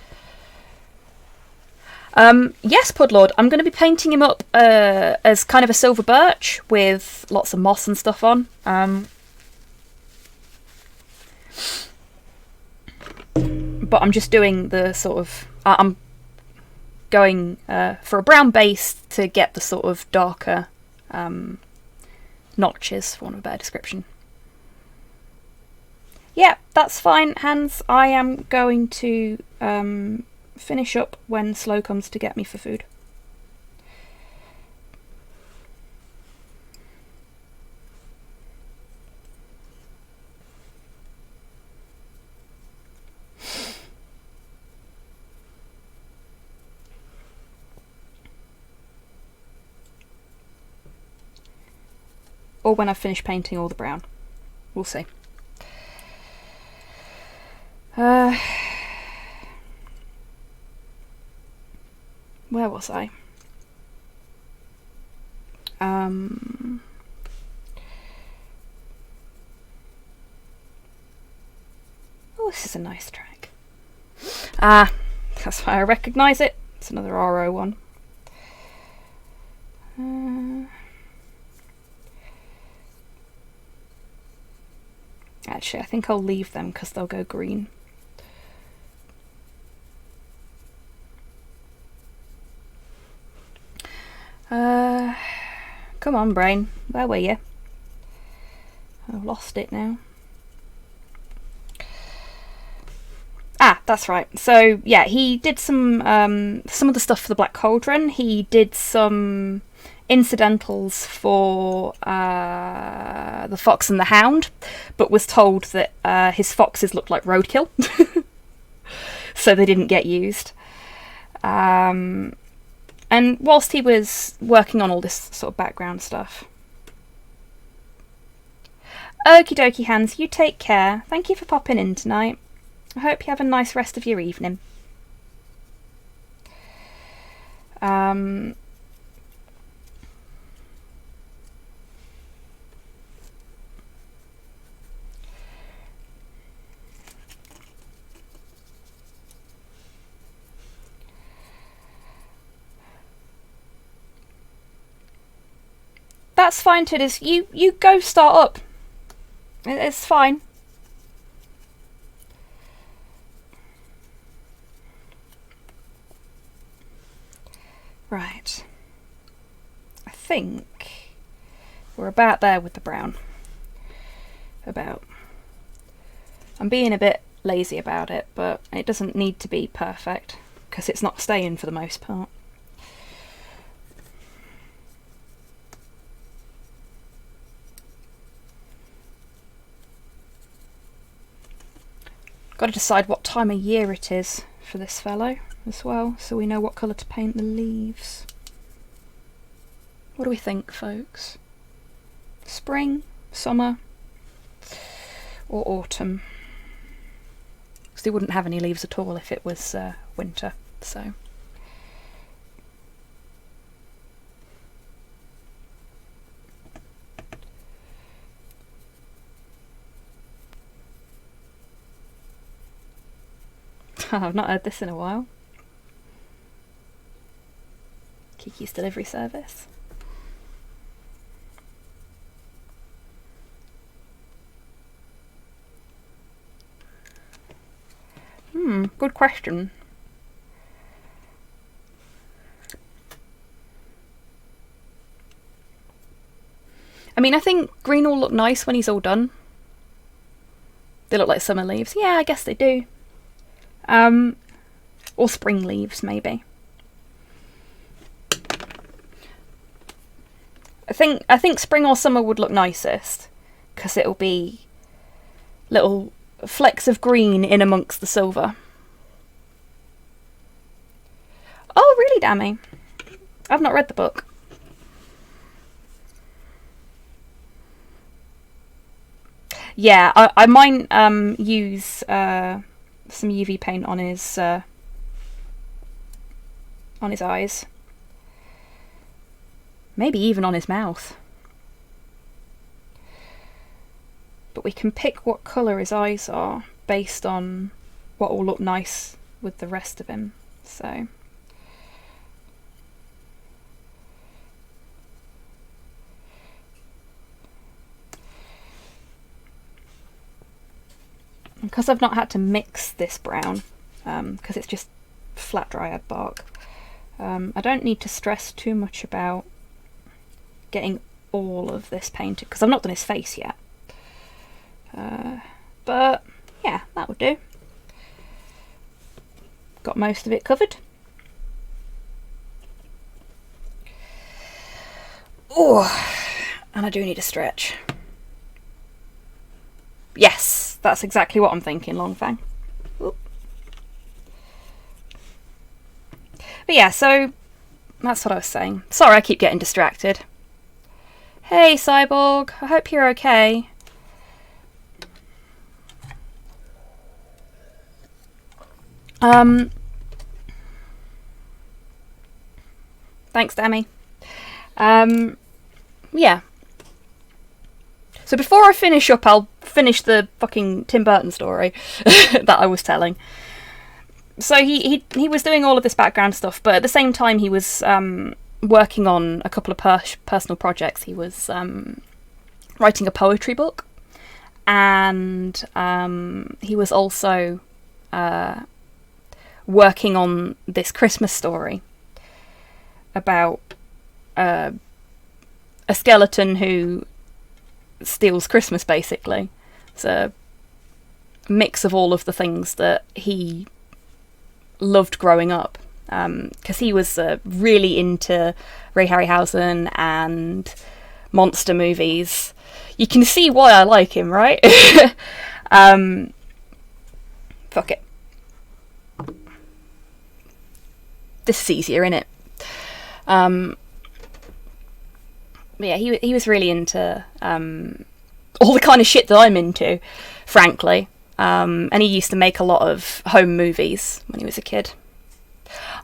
Yes, Pudlord, I'm going to be painting him up as kind of a silver birch with lots of moss and stuff on. But I'm just doing the sort of... I'm going for a brown base to get the sort of darker notches, for want of a better description. Yeah, that's fine, Hans. I am going to finish up when Slow comes to get me for food. Or when I've finished painting all the brown. We'll see. What Where was I? Oh, this is a nice track. Ah, that's why I recognise it. It's another RO one. Actually, I think I'll leave them because they'll go green. Come on, brain. Where were you? I've lost it now. Ah, that's right. So yeah, he did some of the stuff for the Black Cauldron. He did some incidentals for the Fox and the Hound, but was told that his foxes looked like roadkill, so they didn't get used. And whilst he was working on all this sort of background stuff. Okie dokie, Hans, you take care. Thank you for popping in tonight. I hope you have a nice rest of your evening. That's fine, Tidders. You go start up. It's fine. Right. I think we're about there with the brown. I'm being a bit lazy about it, but it doesn't need to be perfect, because it's not staying for the most part. Got to decide what time of year it is for this fellow as well, so we know what colour to paint the leaves. What do we think, folks? Spring, summer, or autumn? Because they wouldn't have any leaves at all if it was winter, so... I've not heard this in a while. Kiki's delivery service. Good question. I mean, I think green will look nice when he's all done. They look like summer leaves. Yeah, I guess they do. Or spring leaves, maybe. I think spring or summer would look nicest, because it'll be little flecks of green in amongst the silver. Oh, really, Dammy? I've not read the book. Yeah, I might use some UV paint on his eyes. Maybe even on his mouth. But we can pick what colour his eyes are based on what will look nice with the rest of him. So... because I've not had to mix this brown, because it's just flat dryad bark, I don't need to stress too much about getting all of this painted, because I've not done his face yet. But yeah, that would do. Got most of it covered. Oh, and I do need a stretch. Yes, that's exactly what I'm thinking, Longfang. Oop. But yeah, so that's what I was saying. Sorry, I keep getting distracted. Hey, Cyborg, I hope you're okay. Thanks, Dami. Yeah. So before I finish up, I'll finish the fucking Tim Burton story that I was telling. So he was doing all of this background stuff, but at the same time he was working on a couple of personal projects. He was writing a poetry book, and he was also working on this Christmas story about a skeleton who steals Christmas, basically. It's a mix of all of the things that he loved growing up, because he was really into Ray Harryhausen and monster movies. You can see why I like him, right? Fuck it. This is easier, innit? Yeah, he was really into all the kind of shit that I'm into, frankly. And he used to make a lot of home movies when he was a kid.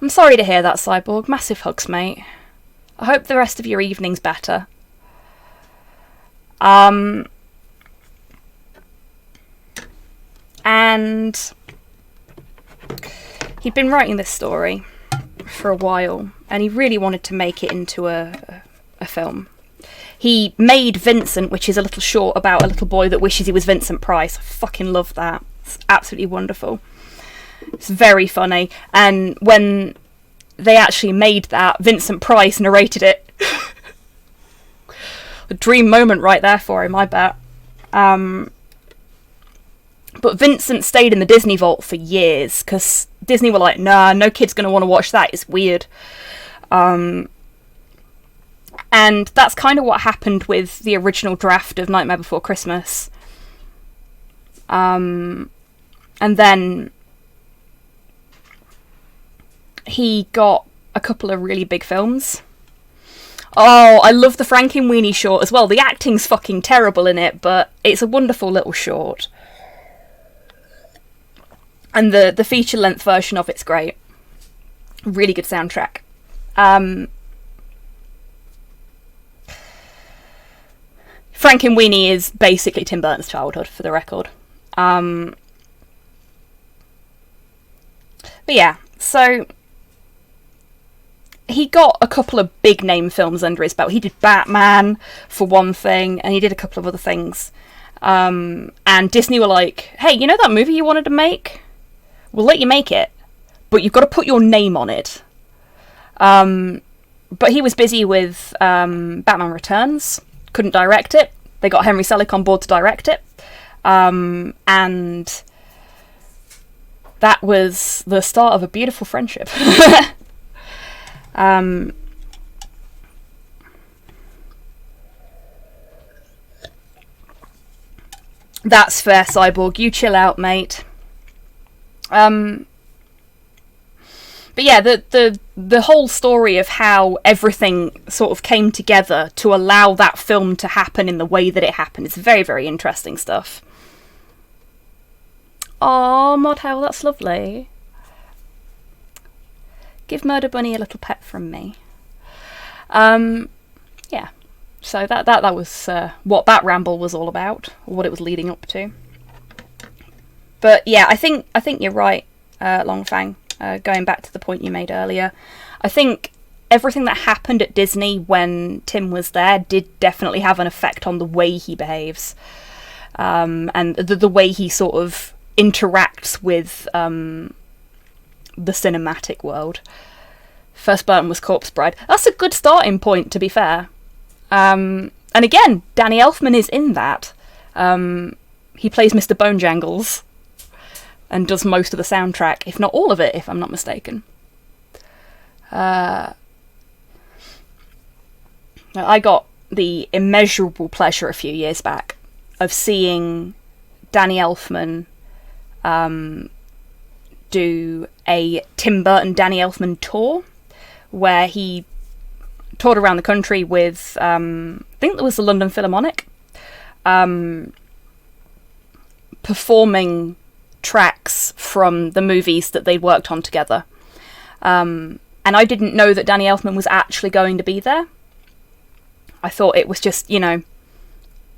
I'm sorry to hear that, Cyborg. Massive hugs, mate. I hope the rest of your evening's better. And he'd been writing this story for a while, and he really wanted to make it into a film. He made Vincent, which is a little short about a little boy that wishes he was Vincent Price. I fucking love that. It's absolutely wonderful. It's very funny. And when they actually made that, Vincent Price narrated it. A dream moment right there for him, I bet. But Vincent stayed in the Disney vault for years, because Disney were like, nah, no kid's going to want to watch that. It's weird. And that's kind of what happened with the original draft of Nightmare Before Christmas. And then he got a couple of really big films. Oh, I love the Frankenweenie short as well. The acting's fucking terrible in it, but it's a wonderful little short. And the feature-length version of it's great. Really good soundtrack. Frankenweenie is basically Tim Burton's childhood, for the record. But yeah, so he got a couple of big name films under his belt. He did Batman, for one thing, and he did a couple of other things. And Disney were like, hey, you know that movie you wanted to make? We'll let you make it, but you've got to put your name on it. But he was busy with Batman Returns. Couldn't direct it. They got Henry Selick on board to direct it. And that was the start of a beautiful friendship. That's fair, Cyborg. You chill out, mate. But yeah, the whole story of how everything sort of came together to allow that film to happen in the way that it happened is very, very interesting stuff. Aw, Modhell, that's lovely. Give Murder Bunny a little pet from me. Yeah. So that was what that ramble was all about, or what it was leading up to. But yeah, I think you're right, Longfang. Going back to the point you made earlier, I think everything that happened at Disney when Tim was there did definitely have an effect on the way he behaves, and the way he sort of interacts with the cinematic world. First Burton was Corpse Bride. That's a good starting point, to be fair. And again, Danny Elfman is in that. He plays Mr. Bonejangles and does most of the soundtrack, if not all of it, if I'm not mistaken. I got the immeasurable pleasure a few years back of seeing Danny Elfman do a Tim Burton Danny Elfman tour, where he toured around the country with, I think it was the London Philharmonic, performing tracks from the movies that they'd worked on together. And I didn't know that Danny Elfman was actually going to be there. I thought it was just,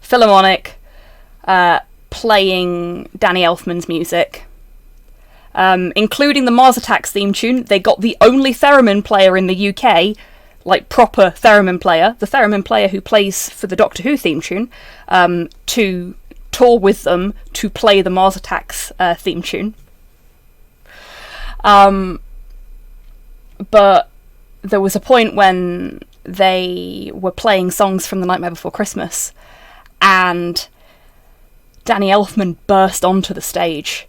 Philharmonic playing Danny Elfman's music. Including the Mars Attacks theme tune. They got the only theremin player in the UK, like proper theremin player, the theremin player who plays for the Doctor Who theme tune, to tour with them to play the Mars Attacks theme tune. But there was a point when they were playing songs from The Nightmare Before Christmas, and Danny Elfman burst onto the stage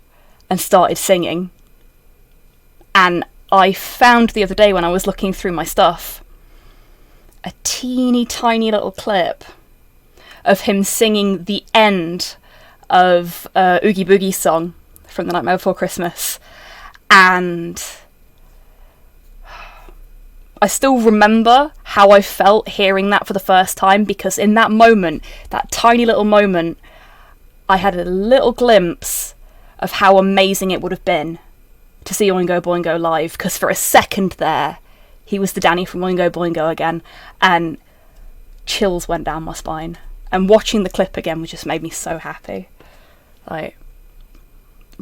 and started singing. And I found the other day when I was looking through my stuff a teeny tiny little clip of him singing the end of Oogie Boogie's song from The Nightmare Before Christmas. And I still remember how I felt hearing that for the first time, because in that moment, that tiny little moment, I had a little glimpse of how amazing it would have been to see Oingo Boingo live, because for a second there, he was the Danny from Oingo Boingo again, and chills went down my spine. And watching the clip again just made me so happy. Like,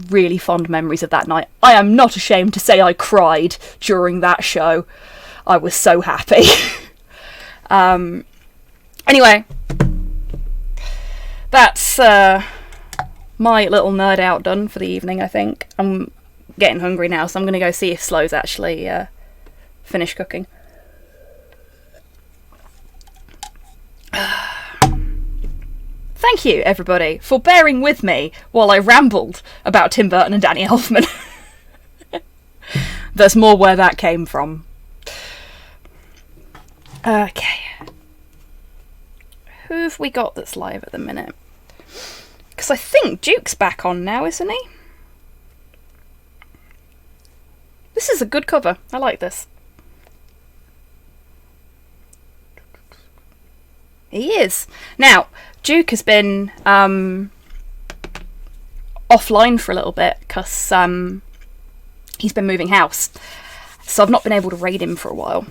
really fond memories of that night. I am not ashamed to say I cried during that show. I was so happy. Anyway, that's my little nerd out done for the evening, I think. I'm getting hungry now, so I'm going to go see if Slow's actually finished cooking. Thank you, everybody, for bearing with me while I rambled about Tim Burton and Danny Elfman. There's more where that came from. Okay. Who have we got that's live at the minute? Because I think Duke's back on now, isn't he? This is a good cover. I like this. He is. Now, Duke has been offline for a little bit because he's been moving house. So I've not been able to raid him for a while.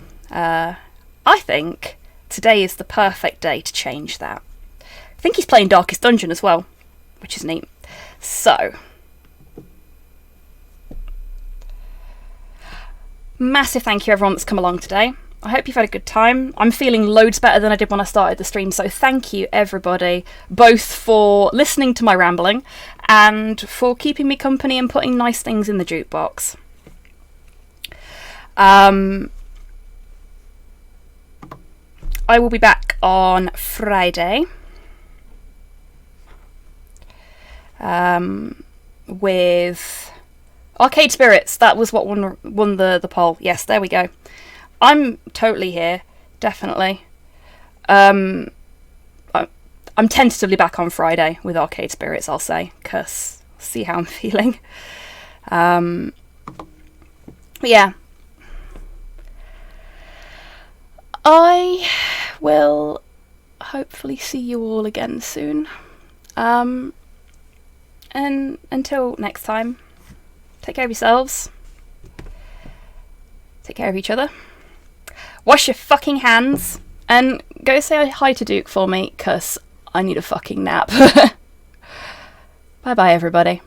I think today is the perfect day to change that. I think he's playing Darkest Dungeon as well, which is neat. So, massive thank you everyone that's come along today. I hope you've had a good time. I'm feeling loads better than I did when I started the stream, so thank you everybody, both for listening to my rambling and for keeping me company and putting nice things in the jukebox. I will be back on Friday with Arcade Spirits. That was what won the poll. Yes, there we go. I'm totally here, definitely. I'm tentatively back on Friday with Arcade Spirits, I'll say, because see how I'm feeling. But yeah. I will hopefully see you all again soon. And until next time, take care of yourselves. Take care of each other. Wash your fucking hands. And go say hi to Duke for me, because I need a fucking nap. Bye bye, everybody.